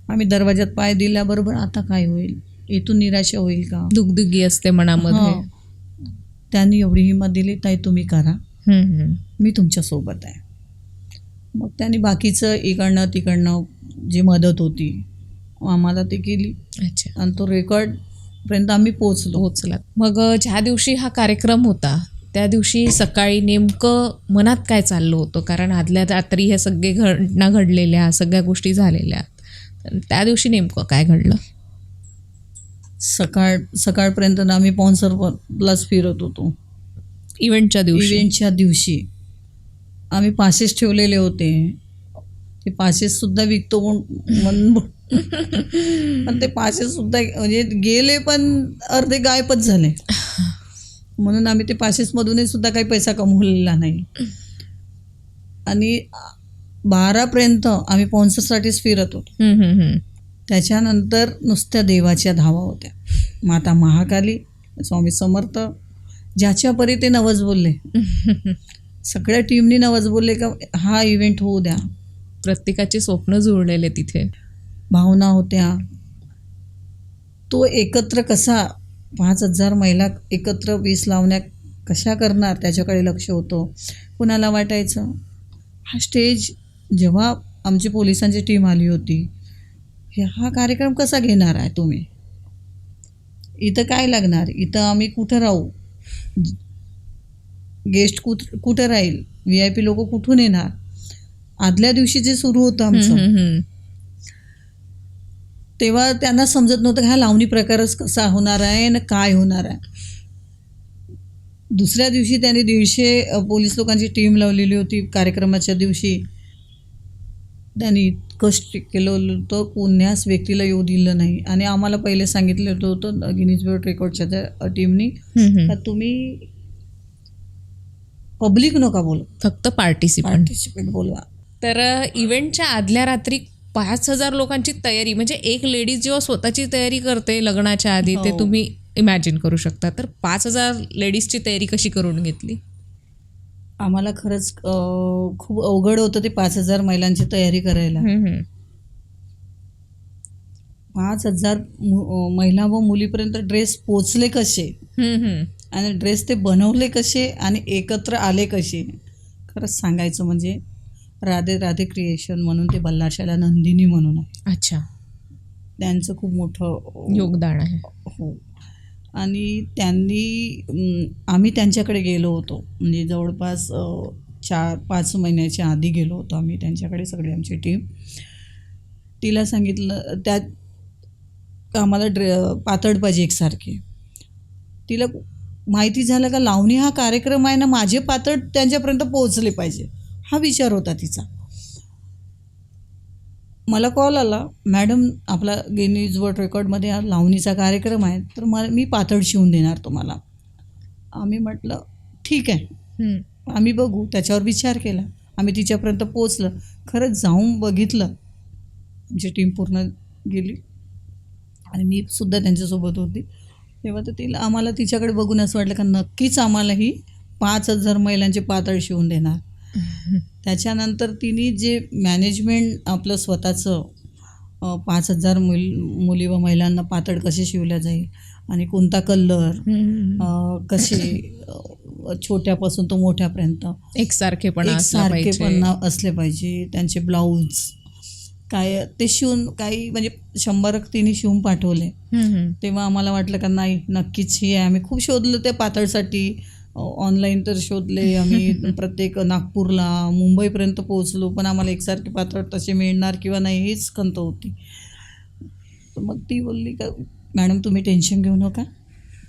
आम्ही दरवाजात पाय दिल्याबरोबर आता काय होईल, इथून निराशा होईल का, दुगदुगी असते मनामध्ये. त्यांनी एवढी हिंमत दिली, ताई तुम्ही करा, मी तुमच्यासोबत आहे. मग त्यांनी बाकीचं इकडनं तिकडनं जी मदत होती आम्हाला ते केली. अच्छा. आणि तो रेकॉर्ड पर्यंत आम्ही पोहोचलो. पोहोचलात. मग ज्या दिवशी हा कार्यक्रम होता त्या दिवशी सकाळी नेमकं मनात काय चाललं होतं? कारण आदल्या रात्री ह्या सगळे घटना घडलेल्या, सगळ्या गोष्टी झालेल्या, तर त्या दिवशी नेमकं काय घडलं? सकाळपर्यंत ना आम्ही स्पॉन्सरलाच फिरत होतो. इव्हेंटच्या इव्हेंटच्या दिवशी आम्ही पासेस ठेवलेले होते. ते पासेससुद्धा विकतो म्हणून पण ते पासेससुद्धा म्हणजे गेले, पण अर्धे गायबच झाले. म्हणून आम्ही ते पासेसमधूनही सुद्धा काही पैसा कमवलेला नाही. आणि 12पर्यंत आम्ही स्पॉन्सरसाठीच फिरत होतो. त्याच्यानंतर नुसत्या देवाच्या धावा होत्या. माता महाकाली, स्वामी समर्थ, ज्याच्या परी ते नवस बोलले. सगळ्या टीमनी नवस बोलले का हा इव्हेंट होऊ द्या. प्रत्येकाचे स्वप्न जुळलेले तिथे. भावना होत्या. तो एकत्र कसा 5,000 महिला एकत्र 20 लावण्या कशा करणार त्याच्याकडे लक्ष होतं. कुणाला वाटायचं हा स्टेज, जेव्हा आमची पोलिसांची टीम आली होती, हा कार्यक्रम कसा घेणार आहे तुम्ही, इथं काय लागणार, इथं आम्ही कुठं राहू, गेस्ट कुठं राहील, VIP लोक कुठून येणार. आदल्या दिवशी जे सुरू होतं आमचं, तेव्हा त्यांना समजत नव्हतं हा लावणी प्रकारच कसा होणार आहे आणि काय होणार आहे. दुसऱ्या दिवशी त्यांनी 150 पोलीस लोकांची टीम लावलेली होती. कार्यक्रमाच्या दिवशी त्यांनी इतकं स्ट्रिक्ट केलं होतं, कोण्याच व्यक्तीला येऊ दिलं नाही. आणि आम्हाला पहिले सांगितलं होतं गिनीज वर्ल्ड रेकॉर्डच्या त्या टीमनी, का तुम्ही पब्लिक नका बोलू, फक्त पार्टिसिपेंट बोलवा. तर इव्हेंटच्या आदल्या रात्री 5,000 लोकांची तयारी, म्हणजे एक लेडीज जेव्हा स्वतःची तयारी करते लग्नाच्या आधी, ते तुम्ही इमॅजिन करू शकता. तर 5,000 लेडीजची तयारी कशी करून घेतली? आम्हाला खरंच खूप अवघड होतं ते 5,000 महिलांची तयारी करायला. 5,000 महिला व मुलीपर्यंत ड्रेस पोचले कसे आणि ड्रेस ते बनवले कसे आणि एकत्र आले कसे. खरंच सांगायचं म्हणजे राधे राधे क्रिएशन म्हणून ते बल्लारशाला नंदिनी म्हणून आहे. अच्छा. त्यांचं खूप मोठं योगदान आहे. हो. आणि आम्ही त्यांच्याकडे गेलो होतो, म्हणजे जवळपास 4-5 महिन्याच्या आधी गेलो होतो आम्ही त्यांच्याकडे, सगळी आमची टीम. तिला सांगितलं त्यात आम्हाला पातळ पाहिजे एकसारखे. तिला माहिती झालं का लावणी हा कार्यक्रम आहे ना, माझे पातळ त्यांच्यापर्यंत पोहोचले पाहिजे, हा विचार होता तिचा. मला कॉल आला, मॅडम आपला गिनीज वर्ल्ड रेकॉर्डमध्ये हा लावणीचा कार्यक्रम आहे, तर मी पातळ शिवून देणार तुम्हाला. आम्ही म्हटलं ठीक आहे, आम्ही बघू. त्याच्यावर विचार केला. आम्ही तिच्यापर्यंत पोचलं. खरंच जाऊन बघितलं, आमची टीम पूर्ण गेली आणि मी सुद्धा त्यांच्यासोबत होती. तेव्हा तर आम्हाला तिच्याकडे बघून असं वाटलं का नक्कीच आम्हाला ही 5,000 महिलांचे पातळ शिवून देणार. त्याच्यानंतर तिने जे मॅनेजमेंट आपलं स्वतःचं 5,000 मुली व महिलांना पातळ कसे शिवल्या जाईल आणि कोणता कलर, कसे छोट्यापासून तो मोठ्यापर्यंत एकसारखेपणा असले पाहिजे. त्यांचे ब्लाऊज काय ते शिवून काही म्हणजे 100 तिने शिवून पाठवले. तेव्हा आम्हाला वाटलं का नाही नक्कीच ही आहे. आम्ही खूप शोधलं त्या पातळसाठी, ऑनलाईन तर शोधले आम्ही, प्रत्येक नागपूरला मुंबईपर्यंत पोहोचलो, पण आम्हाला एकसारखे पातळ तसे मिळणार किंवा नाही हीच खंत होती. तर मग ती बोलली का मॅडम तुम्ही टेन्शन घेऊ नका,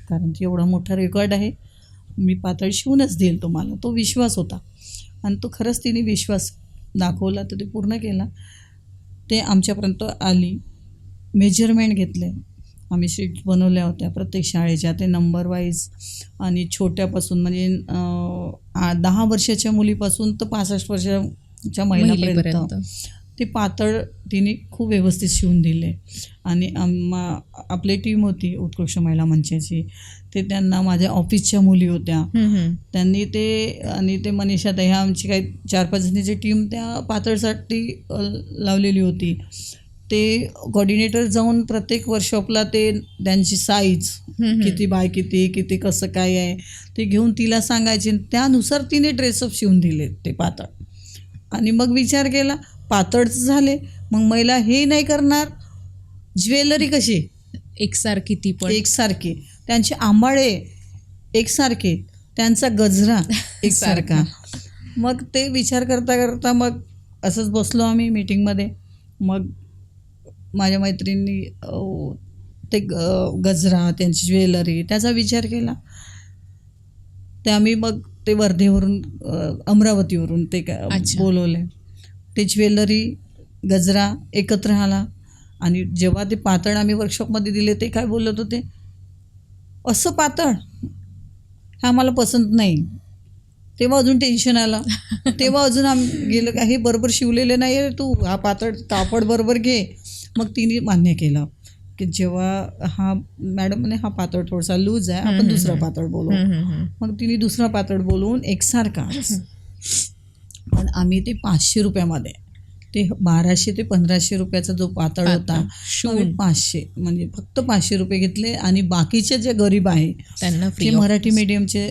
कारण ती एवढा मोठा रेकॉर्ड आहे, मी पातळ शिवूनच देईल तुम्हाला. तो विश्वास होता आणि तो खरंच तिने विश्वास दाखवला, तर ते पूर्ण केला. ते आमच्यापर्यंत आली, मेजरमेंट घेतले, आम्ही शीट्स बनवल्या होत्या प्रत्येक शाळेच्या, ते नंबर वाईज. आणि छोट्यापासून म्हणजे 10 वर्षाच्या मुलीपासून तर 65 वर्षाच्या महिलापर्यंत ते पातळ तिने खूप व्यवस्थित शिवून दिले. आणि आपली टीम होती उत्कृष्ट महिला मंचाची, ते त्यांना माझ्या ऑफिसच्या मुली होत्या, त्यांनी ते, आणि ते मनीषा ह्या आमची काही 4-5 जणीची टीम त्या पातळसाठी लावलेली होती. ते कोऑर्डिनेटर जाऊन प्रत्येक वर्कशॉपला ते त्यांची साईज किती बाय किती कसं काय आहे ते घेऊन तिला सांगायचे, त्यानुसार तिने ड्रेसअप शिवून दिले ते पातळ. आणि मग विचार केला पातळच झाले, मग महिला हे नाही करणार, ज्वेलरी कशी, एकसारखी ती पण एकसारखे, त्यांचे आंबाळे एकसारखे, त्यांचा गजरा एकसारखा. मग ते विचार करता करता मग असंच बसलो आम्ही मीटिंगमध्ये. मग माझ्या मैत्रिणी ते गजरा, त्यांची ज्वेलरी, त्याचा विचार केला. ते आम्ही मग ते वर्धेवरून अमरावतीवरून ते बोलवले. ते ज्वेलरी, गजरा एकत्र आला. आणि जेव्हा ते पातळ आम्ही वर्कशॉपमध्ये दिले, ते काय बोलत होते, असं पातळ हा आम्हाला पसंत नाही. तेव्हा अजून टेन्शन आलं. तेव्हा अजून आम्ही गेलो का, हे बरोबर शिवलेले नाही आहे तू, हा पातळ कापड बरोबर घे. मग तिने मान्य केलं की जेव्हा हा मॅडम म्हणे हा पातळ थोडासा लूज आहे, आपण दुसरा पातळ बोलू. मग तिने दुसरा पातळ बोलवून एकसारखा. पण आम्ही ते 500 रुपयामध्ये, ते 1200 ते 1500 रुपयाचा जो पातळ होता, आम्ही 500 म्हणजे फक्त 500 रुपये घेतले. आणि बाकीचे जे गरीब आहे त्यांना ते मराठी मीडियमचे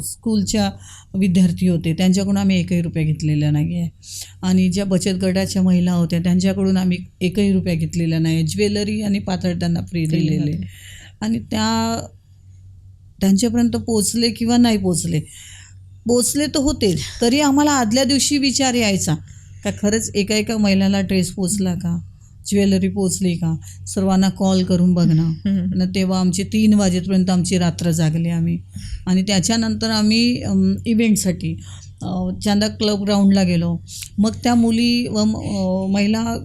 स्कूलच्या विद्यार्थी होते, त्यांच्याकडून आम्ही 1ही रुपया घेतलेला नाही आहे. आणि ज्या बचत गटाच्या महिला होत्या त्यांच्याकडून आम्ही 1ही रुपया घेतलेला नाही. ज्वेलरी आणि पातळ त्यांना फ्री दिलेले. आणि त्यांच्यापर्यंत पोचले किंवा नाही पोचले तर होते, तरी आम्हाला आदल्या दिवशी विचार यायचा का खरंच एका महिलाला ड्रेस पोचला का, ज्वेलरी पोचली का, सर्वांना कॉल करून बघणं. तेव्हा आमचे 3 वाजेपर्यंत आमची रात्र जागली आम्ही. आणि त्याच्यानंतर आम्ही इव्हेंटसाठी चांदा क्लब ग्राउंडला गेलो. मग त्या मुली व महिला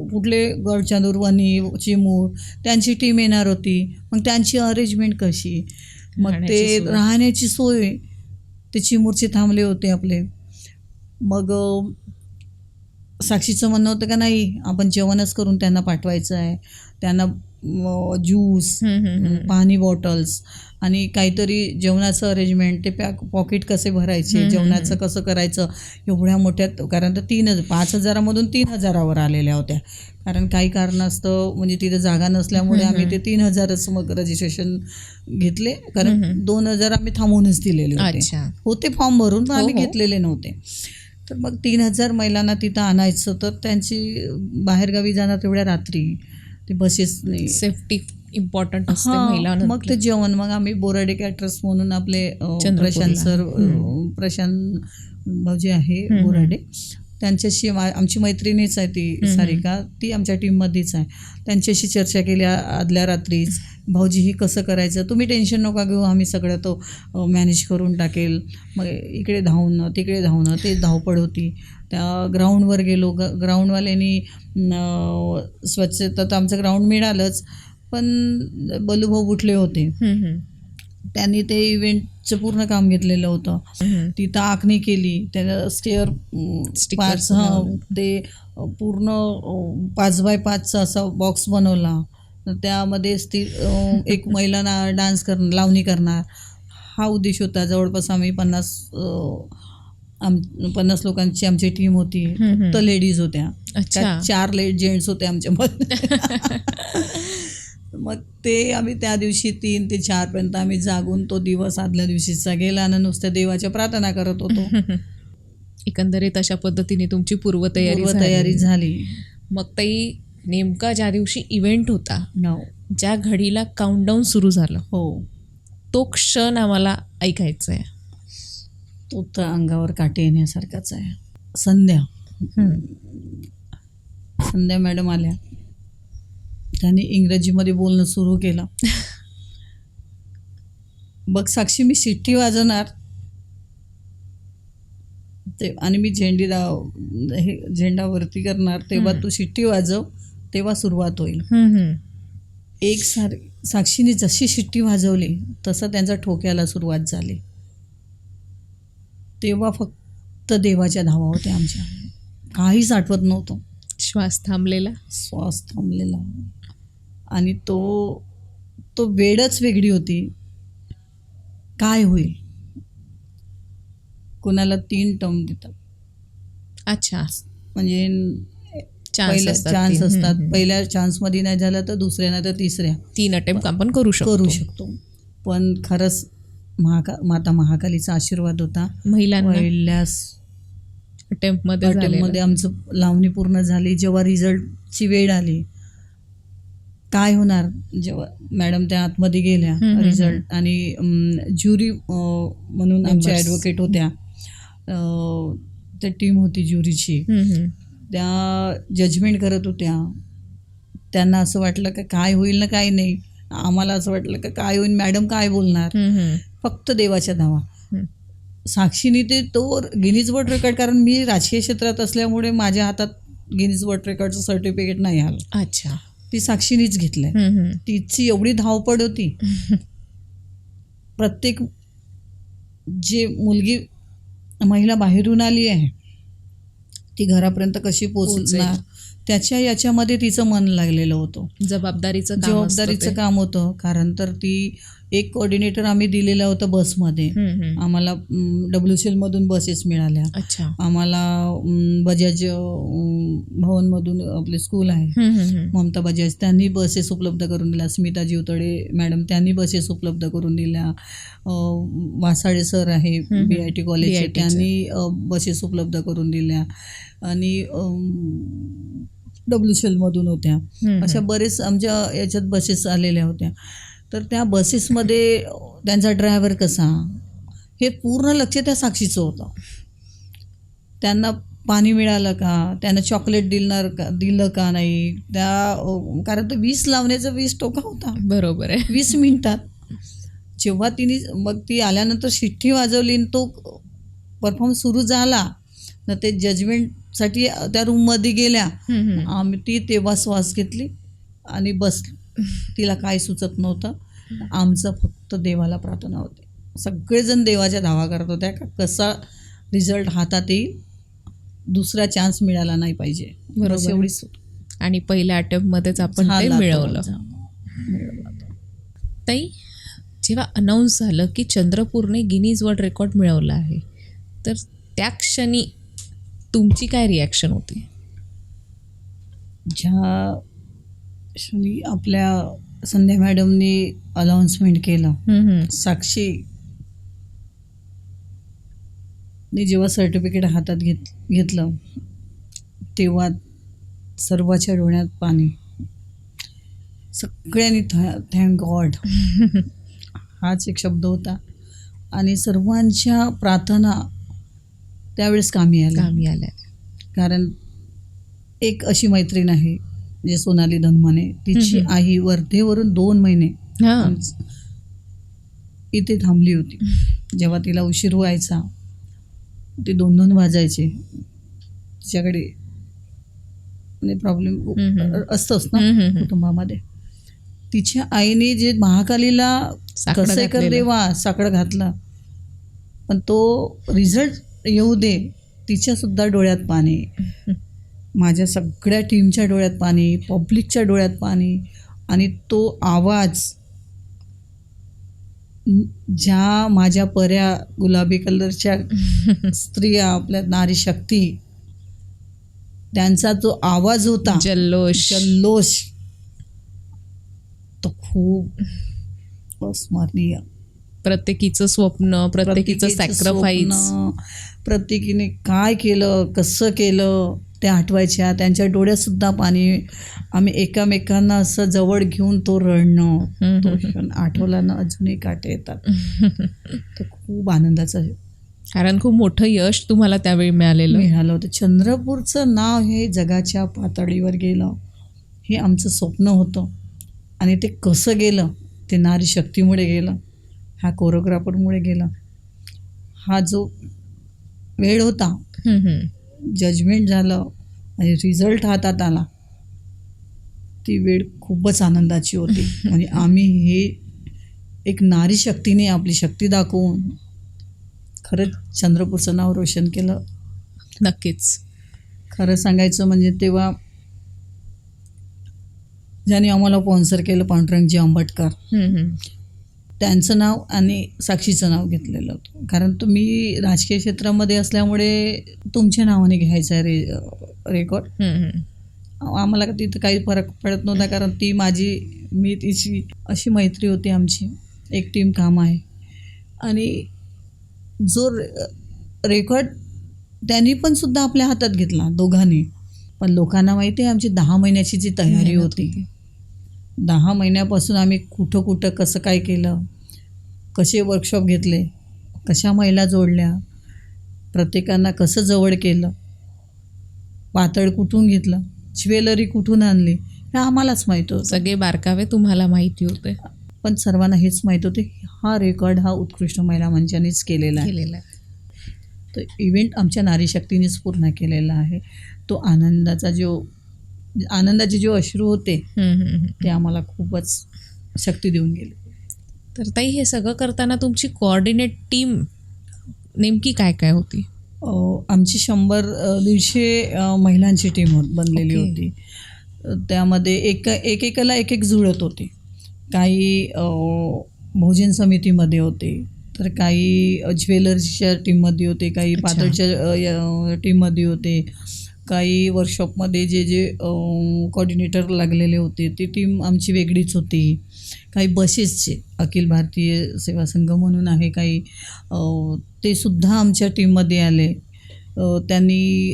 कुठले गडचांदूर, वणी, चिमूर त्यांची टीम येणार होती. मग त्यांची अरेंजमेंट कशी, मग ते राहण्याची सोय, ते चिमूरचे थांबले होते आपले. मग साक्षीचं म्हणणं होतं का नाही, आपण जेवणच करून त्यांना पाठवायचं आहे. त्यांना ज्यूस, पाणी बॉटल्स आणि काहीतरी जेवणाचं अरेंजमेंट, ते पॉकेट कसे भरायचे, जेवणाचं कसं करायचं. एवढ्या मोठ्यात, कारण तर 5,000मधून 3,000वर आलेल्या होत्या. कारण काही कारणास्तव म्हणजे तिथे जागा नसल्यामुळे आम्ही ते 3,000च मग रजिस्ट्रेशन घेतले. कारण 2,000 आम्ही थांबवूनच दिलेले होते फॉर्म भरून, पण आम्ही घेतलेले नव्हते. तर मग 3,000 महिलांना तिथं आणायचं, तर त्यांची बाहेरगावी जाणार तेवढ्या रात्री, ते बसेस नाही, सेफ्टी इम्पॉर्टंट असते महिलांना. मग ते जेवण मग आम्ही बोराडे कॅटरर्स म्हणून आपले प्रशांत भाऊजी आहे बोराडे, त्यांच्याशी आमची मैत्रिणीच आहे ती सारिका, ती आमच्या टीममध्येच आहे. त्यांच्याशी चर्चा केली आदल्या रात्रीच, भाऊजी ही कसं करायचं, तुम्ही टेन्शन नका घेऊ, आम्ही सगळं तो मॅनेज करून टाकेल. मग इकडे धावणं तिकडे धावणं, ते धावपळ होती. त्या ग्राउंडवर गेलो, ग्राउंडवाल्यांनी स्वच्छता, तर आमचं ग्राउंड मिळालंच, पण बलूभाऊ बुटले होते, त्यांनी ते इव्हेंटचं पूर्ण काम घेतलेलं होतं. तिथं आखणी केली, त्याला स्टेअर 5 ते पूर्ण 5x5चा असा बॉक्स बनवला. त्यामध्येच ती एक महिलांना डान्स करणार, लावणी करणार, हा उद्देश होता. जवळपास आम्ही 50 लोकांची आमची टीम होती. फक्त लेडीज होत्या, 4 जेंट्स होते आमच्यामध्ये. मग ते आम्ही त्या दिवशी 3 ते 4 पर्यंत आम्ही जागून तो दिवस आदल्या दिवशीचा गेला आणि नुसत्या देवाच्या प्रार्थना करत होतो. एकंदरीत अशा पद्धतीने तुमची पूर्वतयारी झाली. मग ताई, नेमका ज्या दिवशी इव्हेंट होता, ज्या घडीला काउंटडाऊन सुरू झालं, तो क्षण आम्हाला ऐकायचा आहे. तो तर अंगावर काटे येण्यासारखाच आहे. संध्या मॅडम आल्या, त्यांनी इंग्रजीमध्ये बोलणं सुरू केलं. बघ साक्षी, मी शिट्टी वाजवणार ते, आणि मी झेंडा वरती करणार, तेव्हा तू शिट्टी वाजव, तेव्हा सुरुवात होईल. साक्षीने जशी शिट्टी वाजवली तसं त्यांच्या ठोक्याला सुरुवात झाली. तेव्हा फक्त देवाच्या धावा होत्या आमच्या, काहीच आठवत नव्हतं. श्वास थांबलेला आणि तो वेळच वेगळी होती. काय होईल, कोणाला 3 टर्म देतात. अच्छा, म्हणजे पहिल्या चान्स असतात. पहिल्या चान्समध्ये नाही झालं तर दुसऱ्या नाही तर तिसऱ्या 3 अटेम्प्ट आपण करू शकतो. पण खरंच माता महाकालीचा आशीर्वाद होता महिलांना. पहिल्याच अटेम्प्टमध्ये आमचं लावणी पूर्ण झाली. जेव्हा रिझल्टची वेळ आली काय होणार जेव्हा मॅडम त्या आतमध्ये गेल्या रिझल्ट आणि ज्युरी म्हणून आमच्या Members. ॲडव्होकेट होत्या, त्या टीम होती ज्युरीची, त्या जजमेंट करत होत्या. त्यांना असं वाटलं का काय होईल ना काय नाही, आम्हाला असं वाटलं का काय होईल, मॅडम काय बोलणार, फक्त देवाच्या धावा. साक्षीने तो गिनीज वर्ल्ड रेकॉर्ड, कारण मी राजकीय क्षेत्रात असल्यामुळे माझ्या हातात गिनीज वर्ल्ड रेकॉर्डचं सर्टिफिकेट नाही आलं. अच्छा. ती साक्षीनीच घेतलंय. तिची एवढी धावपळ होती. प्रत्येक जे मुलगी महिला बाहेरून आली आहे ती घरापर्यंत कशी पोहोचणार, त्याच्या याच्यामध्ये तिचं मन लागलेलं होतं. जबाबदारीचं काम होतं. कारण तर ती एक कोऑर्डिनेटर आम्ही दिलेला होता बसमध्ये. आम्हाला WCL मधून बसेस मिळाल्या. अच्छा. आम्हाला बजाज भवनमधून आपले स्कूल आहे ममता बजाज, त्यांनी बसेस उपलब्ध करून दिल्या. स्मिता जीवतळे मॅडम त्यांनी बसेस उपलब्ध करून दिल्या. वासाळे सर आहे BIT कॉलेजचे, त्यांनी बसेस उपलब्ध करून दिल्या. आणि WCL मधून होत्या. अशा बरेच आमच्या याच्यात बसेस आलेल्या होत्या. तर त्या बसेसमध्ये त्यांचा ड्रायव्हर कसा, हे पूर्ण लक्ष त्या साक्षीचं होतं. त्यांना पाणी मिळालं का, त्यांना चॉकलेट दिलं का नाही, त्या कारण तर 20 लावण्याचा 20 टोका होता. बरोबर आहे. 20 मिनिटात जेव्हा तिने मग ती आल्यानंतर शिट्टी वाजवली आणि तो परफॉर्मन्स सुरू झाला ना, ते जजमेंटसाठी त्या रूममध्ये गेल्या. ती तेव्हा श्वास घेतली आणि बसली. तिला काय सुचत नव्हतं. आमचं फक्त देवाला प्रार्थना होती. सगळेजण देवाच्या धावा करत होत्या का कसा रिझल्ट हातात येईल, दुसरा चान्स मिळाला नाही पाहिजे. बरोबर, एवढीच. आणि पहिल्या अटेम्प्टमध्येच आपण ते मिळवलं. ताई, जेव्हा अनाऊन्स झालं की चंद्रपूरने गिनीज वर्ल्ड रेकॉर्ड मिळवला आहे, तर त्या क्षणी तुमची काय रिॲक्शन होती? ज्या क्षणी आपल्या संध्या मॅडमनी अनाऊन्समेंट केलं, साक्षी जेव्हा सर्टिफिकेट हातात घेतलं तेव्हा सर्वाच्या डोळ्यात पाणी. सगळ्यांनी थँक गॉड हाच एक शब्द होता. आणि सर्वांच्या प्रार्थना त्यावेळेस कामी आल्या. कारण एक अशी मैत्रीण आहे जे सोनाली धनमाने, तिची आई वर्धेवरून 2 महिने इथे थांबली होती. जेव्हा तिला उशीर व्हायचा, ते 2-2 वाजायचे, तिच्याकडे प्रॉब्लेम असतोच ना कुटुंबामध्ये. तिच्या आईने जे महाकालीला कसेकर देवा साकडं घातलं, पण तो रिझल्ट येऊ दे, तिच्यासुद्धा डोळ्यात पाणी, माझ्या सगळ्या टीमच्या डोळ्यात पाणी, पब्लिकच्या डोळ्यात पाणी. आणि तो आवाज, ज्या माझ्या पर्या गुलाबी कलरच्या स्त्रिया, आपल्या नारी शक्ती, त्यांचा जो आवाज होता, जल्लोष, तो खूप अस्मरणीय. प्रत्येकीचं स्वप्न, प्रत्येकीचं सॅक्रिफाईस, प्रत्येकीने काय केलं, कसं केलं, त्या आठवायच्या. त्यांच्या डोळ्यातसुद्धा पाणी. आम्ही एकामेकांना असं जवळ घेऊन तो रडणं, तो क्षण आठवला ना अजूनही काटे येतात. तो खूप आनंदाचं आहे. कारण खूप मोठं यश तुम्हाला त्यावेळी मिळालं होतं. चंद्रपूरचं नाव हे जगाच्या पातळीवर गेलं, हे आमचं स्वप्न होतं. आणि ते कसं गेलं, ते नारी शक्तीमुळे गेलं, ह्या कोरिओग्राफरमुळे गेलं. हा जो वेळ होता, जजमेंट झालं आणि रिझल्ट हातात आला, ती वेळ खूपच आनंदाची होती. आणि आम्ही हे एक नारी शक्तीने आपली शक्ती दाखवून खरंच चंद्रपूरचं नाव रोशन केलं. नक्कीच. खरं सांगायचं म्हणजे तेव्हा ज्यांनी आम्हाला स्पॉन्सर केलं, पांडुरंगजी आंबटकर, त्यांचं नाव आणि साक्षीचं नाव घेतलेलं होतं. कारण तुम्ही राजकीय क्षेत्रामध्ये असल्यामुळे तुमच्या नावाने घ्यायचं आहे रेकॉर्ड. आम्हाला तिथं काही फरक पडत नव्हता, कारण मी तिची अशी मैत्री होती आमची. एक टीम काम आहे. आणि जो रेकॉर्ड त्यांनी पण सुद्धा आपल्या हातात घेतला, दोघांनी. पण लोकांना माहिती आहे आमची 10 महिन्याची जी तयारी होती, 10 महिन्यापासून आम्ही कुठं कुठं कसं काय केलं, कसे वर्कशॉप घेतले, कशा महिला जोडल्या, प्रत्येकांना कसं जवळ केलं, पातळ कुठून घेतलं, ज्वेलरी कुठून आणली, हे आम्हालाच माहीत होतं. सगळे बारकावे तुम्हाला माहिती होते. पण सर्वांना हेच माहीत होते की हा रेकॉर्ड हा उत्कृष्ट महिला मंचानेच केलेला आहे. केलेलं आहे. तो इव्हेंट आमच्या नारी शक्तीनेच पूर्ण केलेला आहे. तो आनंदाचे जे अश्रू होते ते आम्हाला खूपच शक्ती देऊन गेले. तर ताई, हे सगळं करताना तुमची कोऑर्डिनेट टीम नेमकी काय काय होती? आमची 100-150 महिलांची टीम बनलेली ओके. होती. त्यामध्ये एकेकाला एक जुळत होते. काही भोजन समितीमध्ये होते, तर काही ज्वेलर्सच्या टीममध्ये होते, काही अच्छा. पातळच्या टीममध्ये होते, काही वर्कशॉपमध्ये जे कोऑर्डिनेटर लागलेले होते ती टीम आमची वेगळीच होती. काही बसेसचे अखिल भारतीय सेवा संघ म्हणून आहे काही, ते सुद्धा आमच्या टीममध्ये आले. त्यांनी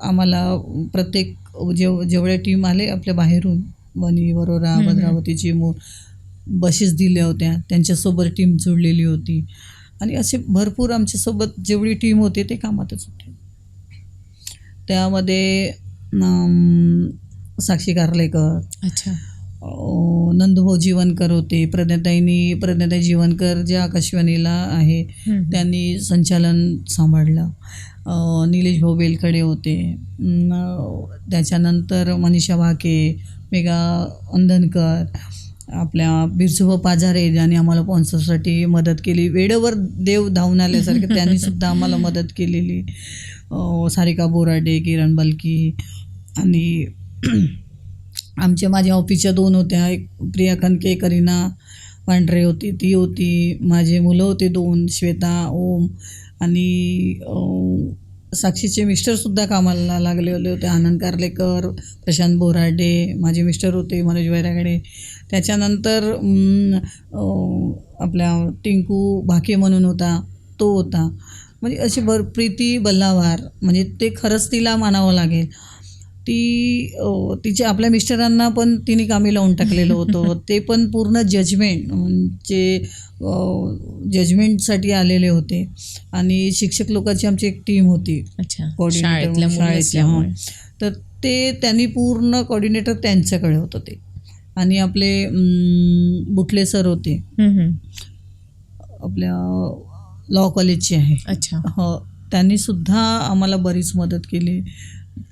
आम्हाला प्रत्येक जेवढ्या टीम आले आपल्या बाहेरून, वणी, वरोरा, भद्रावती, चिमूर, बसेस दिल्या होत्या, त्यांच्यासोबत टीम जोडलेली होती. आणि असे भरपूर आमच्यासोबत जेवढी टीम होती ते कामातच होते. त्यामध्ये साक्षी कारलेकर, अच्छा. नंदुभाऊ जीवनकर होते, प्रज्ञाताई जीवनकर ज्या आकाशवाणीला आहे त्यांनी संचालन सांभाळलं. निलेश भाऊ बेलकडे होते. त्याच्यानंतर मनीषा भाके, मेघा अंधनकर, आपल्या बिरसुबा पाजारे ज्यांनी आम्हाला स्पॉन्सरसाठी मदत केली. वेळेवर देव धावून आल्यासारखं त्यांनीसुद्धा आम्हाला मदत केलेली. सारिका बोराडे, किरण बलकी आणि माझ्या ऑफिसच्या 2 होत्या, एक प्रिया खनके, करीना पांढरे होती, ती होती. माझे मुलं होते 2, श्वेता, ओम, आणि साक्षीचे मिस्टरसुद्धा कामाला लागलेले होते, आनंद कारलेकर, प्रशांत बोराडे, माझे मिस्टर होते मनोज वैरागडे. त्याच्यानंतर आपल्या टिंकू भाके म्हणून होता, तो होता. म्हणजे अशी प्रीती बल्लावार, म्हणजे ते खरंच तिला मानावं लागेल. तिच्या आपल्या मिस्टरांना पण तिने कामी लावून टाकलेलं होतं. ते पण पूर्ण जजमेंटसाठी आलेले होते. आणि शिक्षक लोकांची आमची एक टीम होती. अच्छा. कोऑर्डिनेटर शाळेतल्या. तर त्यांनी पूर्ण कोऑर्डिनेटर त्यांच्याकडे होतं ते. आणि आपले बुटले सर होते, आपल्या लॉ कॉलेजचे आहे. अच्छा. हो, त्यांनीसुद्धा आम्हाला बरीच मदत केली.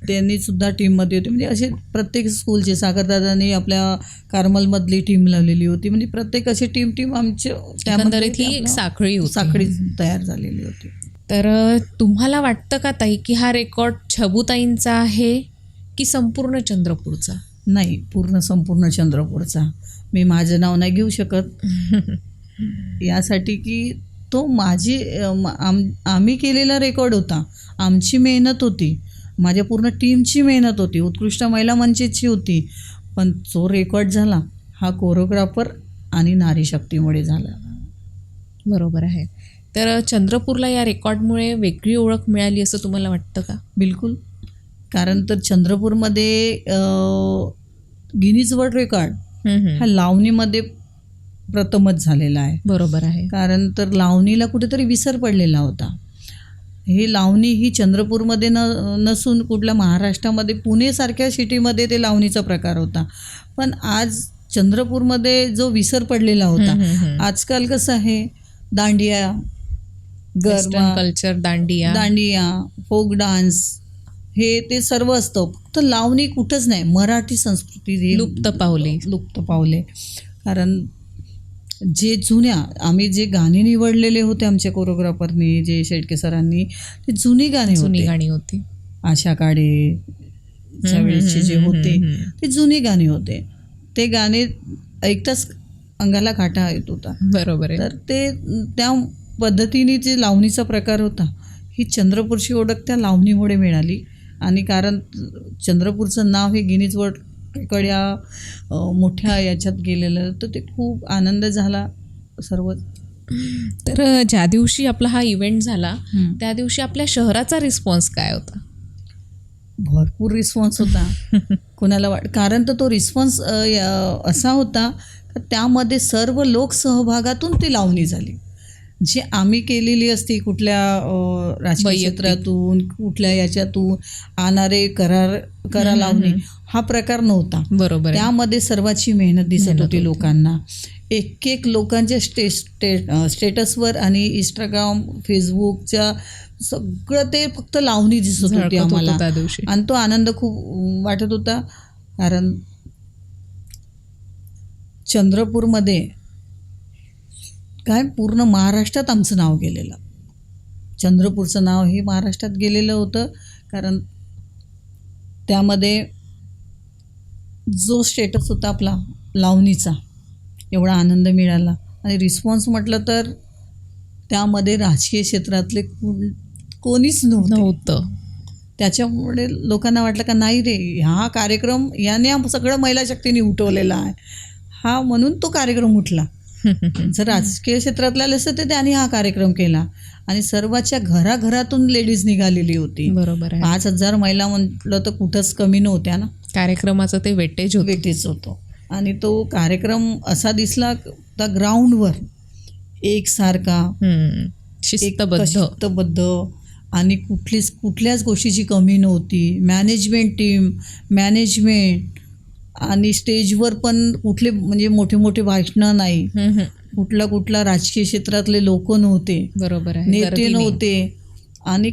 त्यांनीसुद्धा टीममध्ये होते. म्हणजे असे प्रत्येक स्कूलचे, सागरदादांनी आपल्या कार्मलमधली टीम लावलेली होती. म्हणजे प्रत्येक अशी टीम आमच्या एकंदरीत ही एक साखळी तयार झालेली होती. तर तुम्हाला वाटतं का ताई की हा रेकॉर्ड छबुताईंचा आहे की संपूर्ण चंद्रपूरचा? नाही, संपूर्ण चंद्रपूरचा. मी माझं नाव नाही घेऊ शकत यासाठी की तो आम्ही केलेला रेकॉर्ड होता, आमची मेहनत होती, माझ्या पूर्ण टीमची मेहनत होती, उत्कृष्ट महिला मंचची होती. पण जो रेकॉर्ड झाला हा कोरिओग्राफर आणि नारी शक्तीमुळे झाला. बरोबर आहे. तर चंद्रपूरला या रेकॉर्डमुळे वेगळी ओळख मिळाली असं तुम्हाला वाटतं का? बिलकुल. कारण तर चंद्रपूरमध्ये गिनीज वर्ल्ड रेकॉर्ड हा लावणीमध्ये प्रथमच झालेला आहे. बरोबर आहे. कारण तर लावणीला कुठेतरी विसर पडलेला होता. ही लावणी ही चंद्रपूरमध्ये नसून कुठल्या महाराष्ट्रामध्ये पुणेसारख्या सिटीमध्ये ते लावणीचा प्रकार होता. पण आज चंद्रपूरमध्ये जो विसर पडलेला होता. आजकाल कसं आहे, dandiya, garba, culture, dandiya, folk dance, हे ते सर्व असतं. फक्त लावणी कुठंच नाही. मराठी संस्कृती लुप्त पावले. कारण आम्ही जे गाणे निवडलेले होते आमच्या कोरिओग्राफरनी, जे शेडके सरांनी, ते जुनी गाणी होती. आशा काळे वेळेचे जे होते ते जुनी गाणी होते. ते गाणे ऐकताच अंगाला काटा येत होता. बरोबर आहे. तर ते त्या पद्धतीने जे लावणीचा प्रकार होता, ही चंद्रपूरची ओळख त्या लावणीमुळे मिळाली. आणि कारण चंद्रपूरचं नाव हे गिनीज वर्ल्ड रेकॉर्ड या मोठ्या याच्यात गेलेलं, तर ते खूप आनंद झाला सर्व. तर ज्या दिवशी आपला हा इव्हेंट झाला त्या दिवशी आपल्या शहराचा रिस्पॉन्स काय होता? भरपूर रिस्पॉन्स होता. कोणाला कारण तर तो रिस्पॉन्स असा होता का त्यामध्ये सर्व लोकसहभागातून ती लावणी झाली. जी आम्ही केलेली असती कुठल्या राजकीय वैयक्तिक. क्षेत्रातून कुठल्या याच्यातून आणणारे करा लावणी हा प्रकार नव्हता. बरोबर आहे. त्यामध्ये सर्वाची मेहनत दिसत मेहनत होती होती. लोकांना. एक लोकांच्या स्टेटसवर आणि इंस्टाग्राम फेसबुकच्या सगळं ते फक्त लावणी दिसत होती झळकत आम्हाला. होतं त्या दिवशी. आणि तो आनंद खूप वाटत होता. कारण चंद्रपूरमध्ये काय पूर्ण महाराष्ट्रात आमचं नाव गेलेलं. चंद्रपूरचं नाव हे महाराष्ट्रात गेलेलं होतं. कारण त्यामध्ये जो स्टेटस होता आपला लावणीचा एवढा आनंद मिळाला. आणि रिस्पॉन्स म्हटलं तर त्यामध्ये राजकीय क्षेत्रातले कोणीच नव्हतं. त्याच्यामुळे लोकांना वाटलं का नाही रे, हा कार्यक्रम याने सगळं महिला शक्तीने उठवलेला आहे हा, म्हणून तो कार्यक्रम उठला. जर राजकीय क्षेत्रातल्या असतं तर त्यांनी हा कार्यक्रम केला. आणि सर्वाच्या घराघरातून लेडीज निघालेली होती. बरोबर आहे. 5,000 महिला म्हटलं तर कुठंच कमी नव्हत्या ना. कार्यक्रमाचं ते वेटेज होतं. आणि तो कार्यक्रम असा दिसला त्या ग्राउंडवर एकसारखा, शिस्तबद्ध आणि कुठल्याच गोष्टीची कमी नव्हती. मॅनेजमेंट आणि स्टेजवर पण कुठले म्हणजे मोठे भाषणं नाही. कुठला राजकीय क्षेत्रातले लोक नव्हते. बरोबर आहे. नेते नव्हते. आणि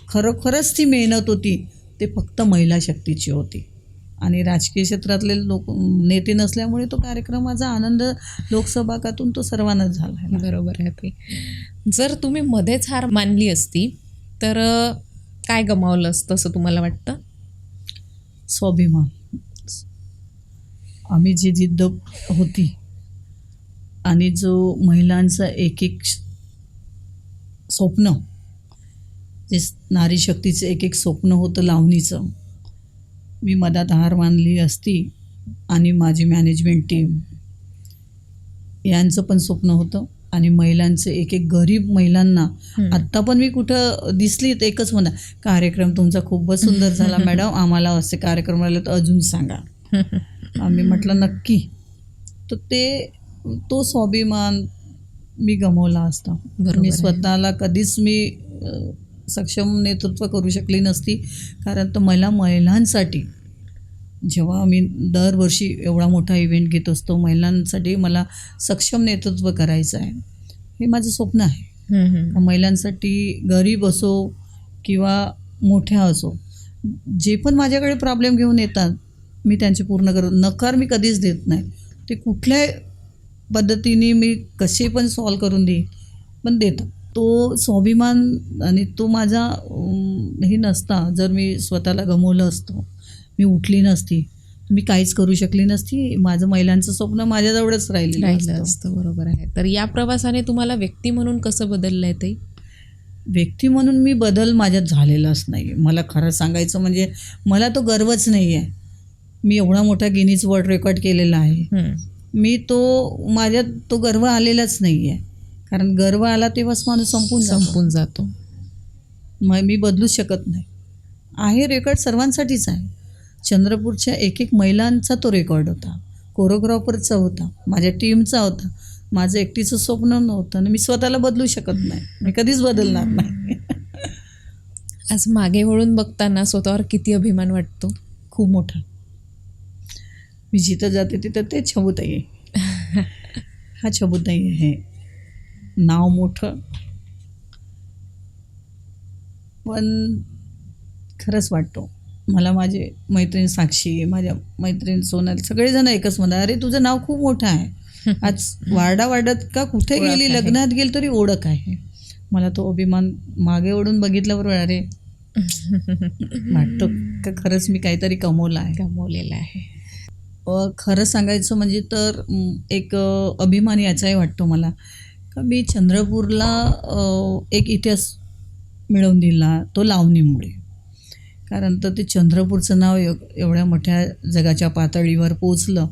खरोखरच ती मेहनत होती ते फक्त महिला शक्तीची होती. आणि राजकीय क्षेत्रातले नेते नसल्यामुळे तो कार्यक्रमाचा आनंद लोकसहभागातून तो सर्वांनाच झाला. बरोबर आहे. ते जर तुम्ही मध्येच हार मानली असती तर काय गमावलं असतं असं तुम्हाला वाटतं? स्वाभिमान. आम्ही जी जिद्द होती आणि जो महिलांचं एक स्वप्न, जे नारी शक्तीचं एक स्वप्न होतं लावणीचं, मी मधात हार मानली असती आणि माझी मॅनेजमेंट टीम यांचं पण स्वप्न होतं. आणि महिलांचं एक गरीब महिलांना आत्ता पण मी कुठं दिसली तर एकच म्हणा, कार्यक्रम तुमचा खूपच सुंदर झाला मॅडम, आम्हाला असे कार्यक्रम आले तर अजून सांगा. आम्ही म्हटलं नक्की. तर तो स्वाभिमान मी गमावला असता. मी स्वतःला कधीच सक्षम नेतृत्व करू शकली नसती. कारण तो महिलांसाठी जेव्हा आम्ही दरवर्षी एवढा मोठा इव्हेंट घेत असतो, महिलांसाठी मला सक्षम नेतृत्व करायचं आहे हे माझं स्वप्न आहे. महिलांसाठी गरीब असो किंवा मोठ्या असो, जे पण माझ्याकडे प्रॉब्लेम घेऊन येतात मी त्यांचे पूर्ण नकार मी कधीच देत नाही. ते कुठल्या पद्धतीने मी कसे पण सॉल्व करून देईन, पण देतात. तो स्वाभिमान आणि तो माझा हे नसता, जर मी स्वतःला गमावलं असतं, मी उठली नसती, मी काहीच करू शकली नसती. माझं महिलांचं स्वप्न माझ्याजवळच राहिलं असतं. बरोबर आहे. तर या प्रवासाने तुम्हाला व्यक्ती म्हणून कसं बदललं आहे ते? व्यक्ती म्हणून मी बदल माझ्यात झालेलाच नाही. मला खरं सांगायचं म्हणजे मला तो गर्वच नाही आहे. मी एवढा मोठा गिनीज वर्ल्ड रेकॉर्ड केलेला आहे. मी माझ्यात तो गर्व आलेलाच नाही आहे. कारण गर्व आला तेव्हाच माणूस संपून जातो. मी बदलूच शकत नाही. आहे रेकॉर्ड सर्वांसाठीच आहे. चंद्रपूरच्या एक महिलांचा तो रेकॉर्ड होता, कोरिओग्राफरचा होता, माझ्या टीमचा होता. माझं एकटीचं स्वप्न नव्हतं आणि मी स्वतःला बदलू शकत नाही. मी कधीच बदलणार नाही. आज मागे वळून बघताना स्वतःवर किती अभिमान वाटतो? खूप मोठा. मी जिथं जाते तिथं ते छबुताई आहे. हा छबुताई आहे. नाव मोठं, पण खरंच वाटतो मला. माझे मैत्रीण साक्षी, माझ्या मैत्रीण सोनाली, सगळेजण एकच म्हणतात, अरे तुझं नाव खूप मोठं आहे. आज वार्डात का कुठे गेली, लग्नात गेली तरी ओळख आहे. मला तो अभिमान मागे ओढून बघितल्यावर अरे वाटतं का खरंच मी काहीतरी कमवलेलं आहे. खरं सांगायचं म्हणजे तर एक अभिमान याचाही वाटतो मला का मी चंद्रपूरला एक इतिहास मिळवून दिला तो लावणीमुळे. कारण तर ते चंद्रपूरचं नाव एवढ्या मोठ्या जगाच्या पातळीवर पोचलं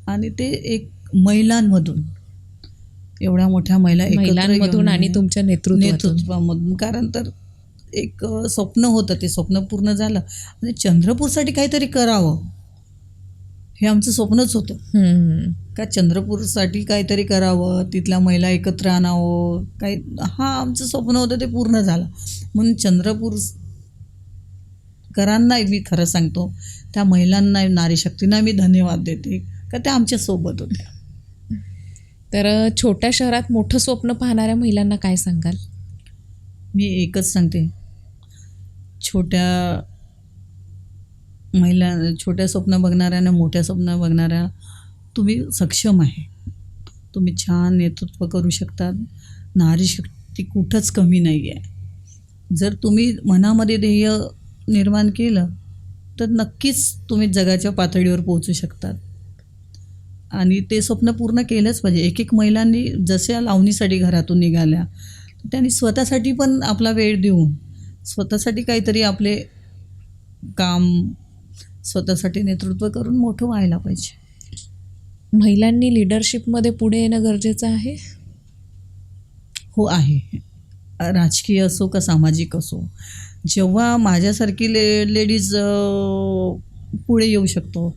आणि ते एक महिलांमधून, एवढ्या मोठ्या महिलांमधून आणि तुमच्या नेतृत्वामधून. कारण तर एक स्वप्न होतं, ते स्वप्न पूर्ण झालं आणि चंद्रपूरसाठी काहीतरी करावं हे आमचं स्वप्नच होतं. का चंद्रपूरसाठी काहीतरी करावं, तिथल्या महिला एकत्र आणावं, काही हा आमचं स्वप्न होतं, ते पूर्ण झालं. म्हणून चंद्रपूरकरांना मी खरं सांगतो, त्या महिलांना, नारी शक्तींना मी धन्यवाद देते का त्या आमच्यासोबत होत्या. तर छोट्या शहरात मोठं स्वप्न पाहणाऱ्या महिलांना काय सांगाल? मी एकच सांगते, छोट्या स्वप्न बघणाऱ्यांना, मोठ्या स्वप्न बघणाऱ्या, तुम्ही सक्षम आहे, तुम्ही छान नेतृत्व करू शकतात. नारी शक्ती कुठंच कमी नाही आहे. जर तुम्ही मनामध्ये ध्येय निर्माण केलं तर नक्कीच तुम्ही जगाच्या पातळीवर पोहोचू शकतात. आणि ते स्वप्न पूर्ण केलंच पाहिजे. एक महिलांनी जशा लावणीसाठी घरातून निघाल्या, त्यांनी स्वतःसाठी पण आपला वेळ देऊन स्वतःसाठी काहीतरी आपले काम, स्वतःसाठी नेतृत्व करून मोठं व्हायला पाहिजे. महिलांनी लिडरशिपमध्ये पुढे येणं गरजेचं आहे? हो आहे. राजकीय असो का सामाजिक असो, जेव्हा माझ्यासारखी लेडीज पुढे येऊ शकतो,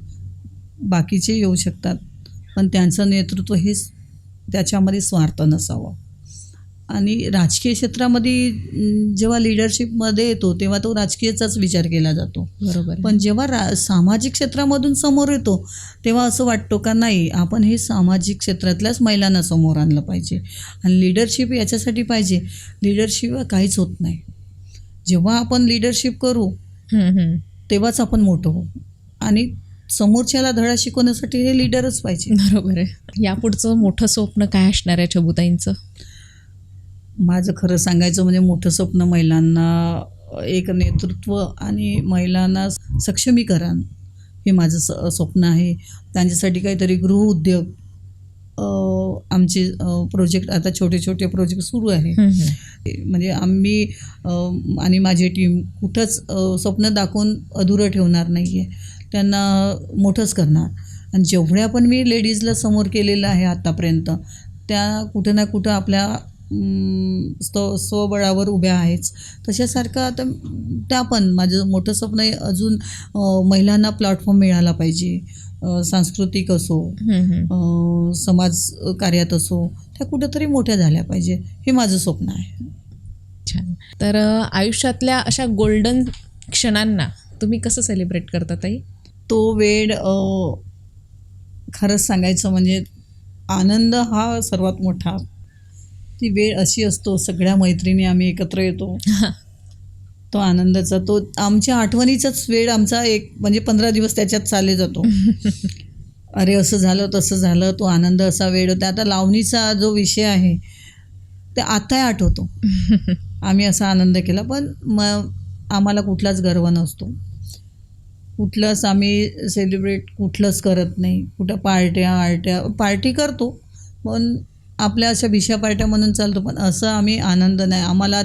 बाकीचे येऊ शकतात, पण त्यांचं नेतृत्व हेच त्याच्यामध्ये स्वार्थ नसावं. आणि राजकीय क्षेत्रामध्ये जेव्हा लिडरशिपमध्ये येतो तेव्हा तो राजकीयचाच विचार केला जातो. बरोबर. पण जेव्हा सामाजिक क्षेत्रामधून समोर येतो तेव्हा असं वाटतो का नाही, आपण हे सामाजिक क्षेत्रातल्याच महिलांना समोर आणलं पाहिजे. आणि लिडरशिप याच्यासाठी पाहिजे, लिडरशिप काहीच होत नाही. जेव्हा आपण लिडरशिप करू तेव्हाच आपण मोठं होऊ. आणि समोरच्याला धडा शिकवण्यासाठी हे लिडरच पाहिजे. बरोबर आहे. यापुढचं मोठं स्वप्न काय असणार आहे चबुताईंचं? माझं खरं सांगायचं म्हणजे मोठं स्वप्न महिलांना एक नेतृत्व आणि महिलांना सक्षमीकरण हे माझं स्वप्न आहे. त्यांच्यासाठी काहीतरी गृहउद्योग, आमचे प्रोजेक्ट आता छोटे छोटे प्रोजेक्ट सुरू आहे. म्हणजे आम्ही आणि माझी टीम कुठंच स्वप्न दाखवून अधुरं ठेवणार नाही आहे, त्यांना मोठंच करणार. आणि जेवढ्या पण मी लेडीजला समोर केलेलं आहे आत्तापर्यंत, त्या कुठं ना कुठं आपल्या स्वबळावर उभ्या आहेच. तशासारखं आता त्या पण माझं मोठं स्वप्न आहे, अजून महिलांना प्लॅटफॉर्म मिळाला पाहिजे. सांस्कृतिक असो, समाज कार्यात असो, त्या कुठंतरी मोठ्या झाल्या पाहिजे, हे माझं स्वप्न आहे. छान. तर आयुष्यातल्या अशा गोल्डन क्षणांना तुम्ही कसं सेलिब्रेट करता ताई? तो वेळ खरंच सांगायचं म्हणजे आनंद हा सर्वात मोठा. ती वेळ अशी असतो, सगळ्या मैत्रिणी आम्ही एकत्र येतो, तो आनंदाचा, तो आमच्या आठवणीचाच वेळ आमचा एक म्हणजे 15 दिवस त्याच्यात चालले जातो. अरे असं झालं तसं झालं, तो आनंद असा वेळ होता. आता लावणीचा जो विषय आहे ते आताही आठवतो, आम्ही असा आनंद केला. पण मग आम्हाला कुठलाच गर्व नसतो, कुठलंच आम्ही सेलिब्रेट कुठलंच करत नाही. कुठं पार्टी करतो, पण आपल्या अशा भिशा पार्ट्या म्हणून चालतो, पण असं आम्ही आनंद नाही. आम्हाला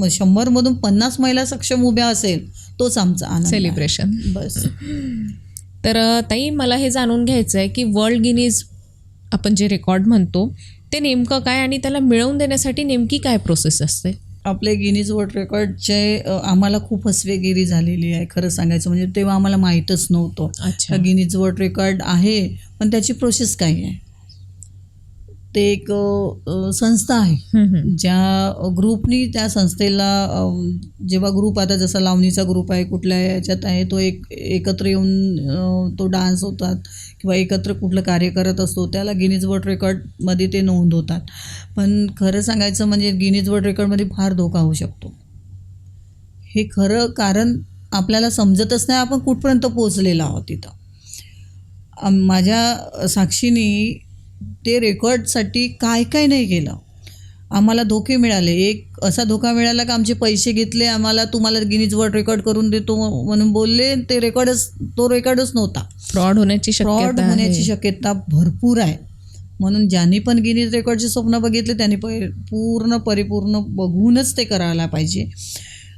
100मधून 50 महिला सक्षम उभ्या असेल तोच आमचा आनंद, सेलिब्रेशन. बस. तर ताई, मला हे जाणून घ्यायचं आहे की वर्ल्ड गिनीज आपण जे रेकॉर्ड म्हणतो ते नेमकं काय, आणि त्याला मिळवून देण्यासाठी नेमकी काय प्रोसेस असते? आपले गिनीज वर्ल्ड रेकॉर्डचे आम्हाला खूप हसवेगिरी झालेली आहे खरं सांगायचं म्हणजे. तेव्हा आम्हाला माहीतच नव्हतं का गिनीज वर्ल्ड रेकॉर्ड आहे, पण त्याची प्रोसेस काय आहे. ते एक संस्था आहे, ज्या ग्रुपनी त्या संस्थेला, जेव्हा ग्रुप आता जसा लावणीचा ग्रुप आहे कुठल्या याच्यात आहे, तो एकत्र येऊन तो डान्स होतात किंवा एकत्र कुठलं कार्य करत असतो, त्याला गिनीज वर्ल्ड रेकॉर्डमध्ये ते नोंद होतात. पण खरं सांगायचं म्हणजे गिनीज वर्ल्ड रेकॉर्डमध्ये फार धोका होऊ शकतो, हे खरं. कारण आपल्याला समजतच नाही आपण कुठपर्यंत पोचलेलो आहोत तिथं. माझ्या साक्षीने ते रेकॉर्डसाठी काय काय नाही केलं. आम्हाला धोके मिळाले. एक असा धोका मिळाला का आमचे पैसे घेतले, तुम्हाला गिनीज वर्ल्ड रेकॉर्ड करून देतो म्हणून बोलले, तो रेकॉर्डच नव्हता. फ्रॉड होण्याची शक्यता भरपूर आहे. म्हणून ज्यांनी पण गिनीज रेकॉर्डचे स्वप्न बघितले त्यांनी परिपूर्ण बघूनच ते करायला पाहिजे.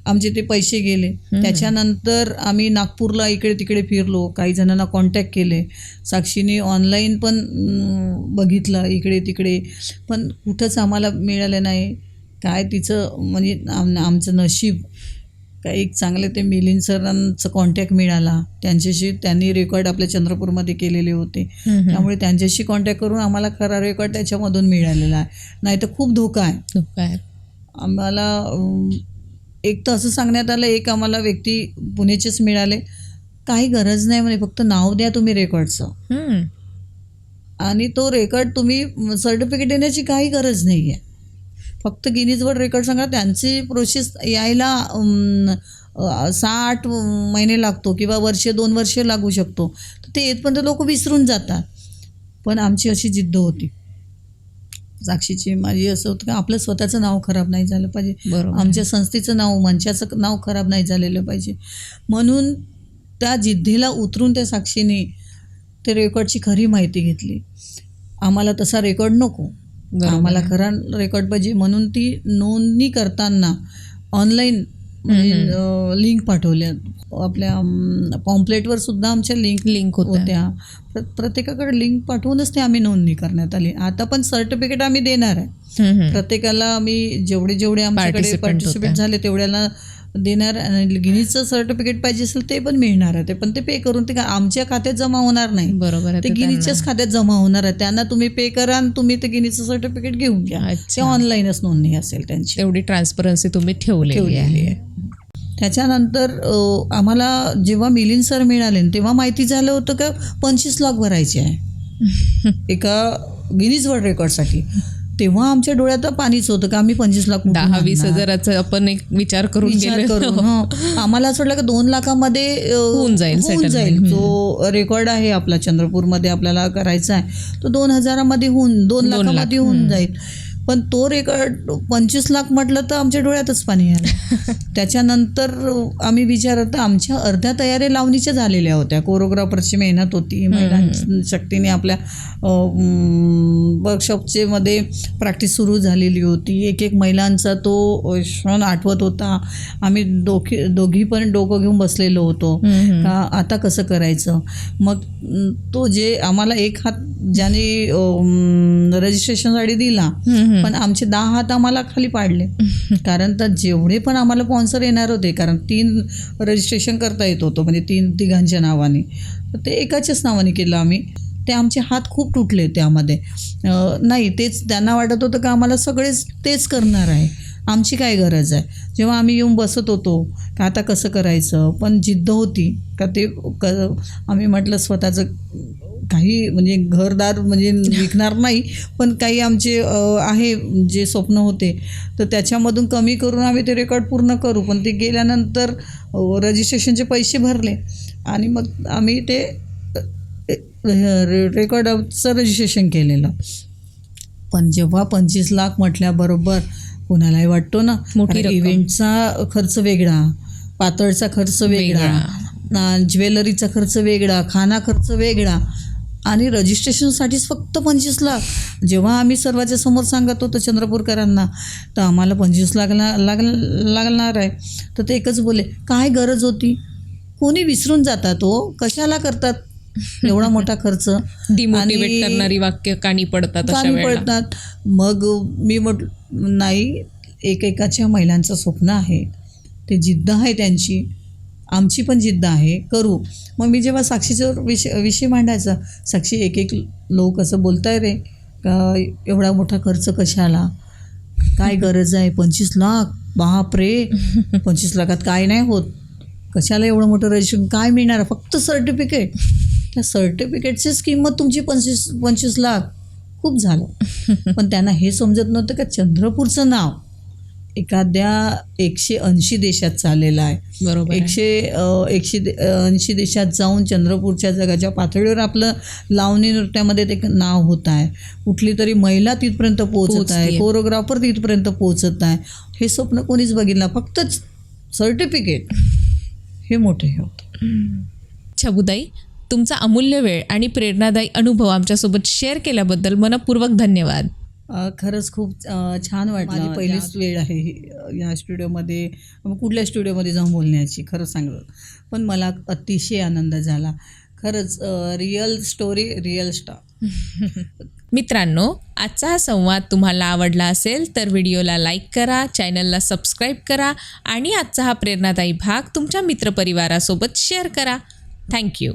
आमचे ते पैसे गेले. त्याच्यानंतर आम्ही नागपूरला इकडे तिकडे फिरलो, काही जणांना कॉन्टॅक्ट केले, साक्षीने ऑनलाईन पण बघितलं इकडे तिकडे, पण कुठंच आम्हाला मिळालं नाही. काय तिचं म्हणजे आमचं नशीब काय एक चांगले ते मिलिंद सरांचं कॉन्टॅक्ट मिळाला. त्यांनी रेकॉर्ड आपल्या चंद्रपूरमध्ये केलेले होते. त्यामुळे त्यांच्याशी कॉन्टॅक्ट करून आम्हाला खरा रेकॉर्ड त्याच्यामधून मिळालेला आहे. नाही तर खूप धोका आहे आम्हाला. एक तर असं सांगण्यात आलं, एक आम्हाला व्यक्ती पुण्याचेच मिळाले, काही गरज नाही म्हणे, फक्त नाव द्या तुम्ही रेकॉर्डचं आणि तो रेकॉर्ड तुम्ही सर्टिफिकेट देण्याची काही गरज नाही आहे. फक्त गिनीज वर्ल्ड रेकॉर्ड सांगा. त्यांची प्रोसेस यायला 6-8 महिने लागतो किंवा 1-2 वर्षे लागू शकतो. तर ते येतपर्यंत लोक विसरून जातात. पण आमची अशी जिद्द होती साक्षीची माझी, असं होतं की आपलं स्वतःचं नाव खराब नाही झालं पाहिजे, आमच्या संस्थेचं नाव, मंचाचं नाव खराब नाही झालेलं पाहिजे. म्हणून त्या जिद्दीला उतरून त्या साक्षीने ते रेकॉर्डची खरी माहिती घेतली. आम्हाला तसा रेकॉर्ड नको, आम्हाला खरा रेकॉर्ड पाहिजे. म्हणून ती नोंदणी करताना ऑनलाईन म्हणजे लिंक पाठवल्या. आपल्या पॉम्पलेटवर सुद्धा आमच्या लिंक होत्या. प्रत्येकाकडे लिंक पाठवूनच ते आम्ही नोंदणी करण्यात आली. आता पण सर्टिफिकेट आम्ही देणार आहे प्रत्येकाला. आम्ही जेवढे आमच्याकडे पार्टिसिपेट झाले तेवढ्याला देणार. आणि गिनीजचं सर्टिफिकेट पाहिजे असेल ते पण मिळणार आहे. ते पण ते पे करून, ते आमच्या खात्यात जमा होणार नाही, बरोबर, ते गिनीजच्याच खात्यात जमा होणार आहे. त्यांना तुम्ही पे करा आणि तुम्ही ते गिनीजचं सर्टिफिकेट घेऊन घ्या. ते ऑनलाईनच नोंदणी असेल त्यांची. एवढी ट्रान्सपरन्सी तुम्ही ठेवलेली आहे. त्याच्यानंतर आम्हाला जेव्हा मिलिंद सर मिळाले तेव्हा माहिती झालं होतं का 25 लाख भरायचे आहे एका गिनीज वर्ल्ड रेकॉर्डसाठी. तेव्हा आमच्या डोळ्यात पाणीच होतं का आम्ही 25 लाख 10-20 हजाराचा आपण एक विचार करून आम्हाला असं वाटलं की 2 लाखामध्ये होऊन जाईल. जो रेकॉर्ड आहे आपला चंद्रपूरमध्ये आपल्याला करायचा आहे तो 2,000मध्ये 2 लाखामध्ये होऊन जाईल. पण तो रेकॉर्ड 25 लाख म्हटलं तर आमच्या डोळ्यातच पाणी आलं. त्याच्यानंतर आम्ही विचारत, आमच्या अर्ध्या तयारी लावणीच्या झालेल्या होत्या. कोरिओग्राफरची मेहनत होती, महिला शक्तीने आपल्या वर्कशॉपचे मध्ये प्रॅक्टिस सुरू झालेली होती. एक महिलांचा तो क्षण आठवत होता. आम्ही दोघी पण डोकं घेऊन बसलेलो होतो का आता कसं करायचं. मग तो जे आम्हाला एक हात ज्याने रजिस्ट्रेशनसाठी दिला, पण आमचे 10 हात आम्हाला खाली पाडले. कारण तर जेवढे पण आम्हाला स्पॉन्सर येणार होते, कारण 3 रजिस्ट्रेशन करता येत होतं, म्हणजे 3 नावाने, तर ते एकाच्याच नावाने केलं आम्ही. ते आमचे हात खूप तुटले त्यामध्ये. नाही, तेच त्यांना वाटत होतं का आम्हाला सगळेच तेच करणार आहे, आमची काय गरज आहे. जेव्हा आम्ही येऊन बसत होतो का आता कसं करायचं, पण जिद्द होती का ते आम्ही म्हटलं स्वतःचं काही म्हणजे घरदार म्हणजे विकणार नाही, पण काही आमचे आहे जे स्वप्न होते तर त्याच्यामधून कमी करून आम्ही ते रेकॉर्ड पूर्ण करू. पण ते गेल्यानंतर रजिस्ट्रेशनचे पैसे भरले आणि मग आम्ही ते रेकॉर्डचं रजिस्ट्रेशन केलेलं. पण जेव्हा 25 लाख म्हटल्याबरोबर कोणालाही वाटतो ना, इव्हेंटचा खर्च वेगळा, पातळचा खर्च वेगळा, ज्वेलरीचा खर्च वेगळा, खाना खर्च वेगळा, आणि रजिस्ट्रेशनसाठीच फक्त 25 लाख. जेव्हा आम्ही सर्वांच्या समोर सांगत होतो चंद्रपूरकरांना तर आम्हाला 25 लाख लागणार आहे, तर ते एकच बोलले, काय गरज होती. कोणी विसरून जातात हो, कशाला करतात एवढा मोठा खर्च. डिमोटिवेट करणारी वाक्य कानी पडतात. मग मी नाही, एकेकाच्या महिलांचं स्वप्न आहे, ते जिद्द आहे त्यांची, आमची पण जिद्द आहे, करू. मग मी जेव्हा साक्षीचं विषय मांडायचा, साक्षी एक लोक असं बोलताय रे का एवढा मोठा खर्च कशाला, काय गरज आहे, 25 लाख, बाप रे, 25 लाखात काय नाही होत, कशाला एवढं मोठं रजिस्ट्रेशन, काय मिळणार, फक्त सर्टिफिकेट. त्या सर्टिफिकेटचीच किंमत तुमची 25 लाख, खूप झालं. पण त्यांना हे समजत नव्हतं का चंद्रपूरचं नाव एखाद्या 180 देशात चाललेलं आहे. बरोबर, 180 देशात जाऊन चंद्रपूरच्या जगाच्या पातळीवर आपलं लावणी नृत्यामध्ये ते नाव होत आहे. कुठली तरी महिला तिथपर्यंत पोहोचत आहे, कोरिओग्राफर तिथपर्यंत पोहोचत आहे. हे स्वप्न कोणीच बघितलं, फक्त सर्टिफिकेट हे मोठे होतं. छबुताई, तुमचा अमूल्य वेळ आणि प्रेरणादायी अनुभव आमच्यासोबत शेअर केल्याबद्दल मनपूर्वक धन्यवाद. खरंच खूप छान वाटलं. माझी पहिलीच वेळ आहे या स्टुडिओमध्ये, कुठल्या स्टुडिओमध्ये जाऊन बोलण्याची, खरं सांगतो. पण मला अतिशय आनंद झाला खरंच रिअल स्टोरी रिअल स्टार. मित्रांनो, आजचा हा संवाद तुम्हाला आवडला असेल तर व्हिडिओला लाईक करा, चॅनलला सबस्क्राईब करा आणि आजचा हा प्रेरणादायी भाग तुमच्या मित्रपरिवारासोबत शेअर करा. थँक्यू.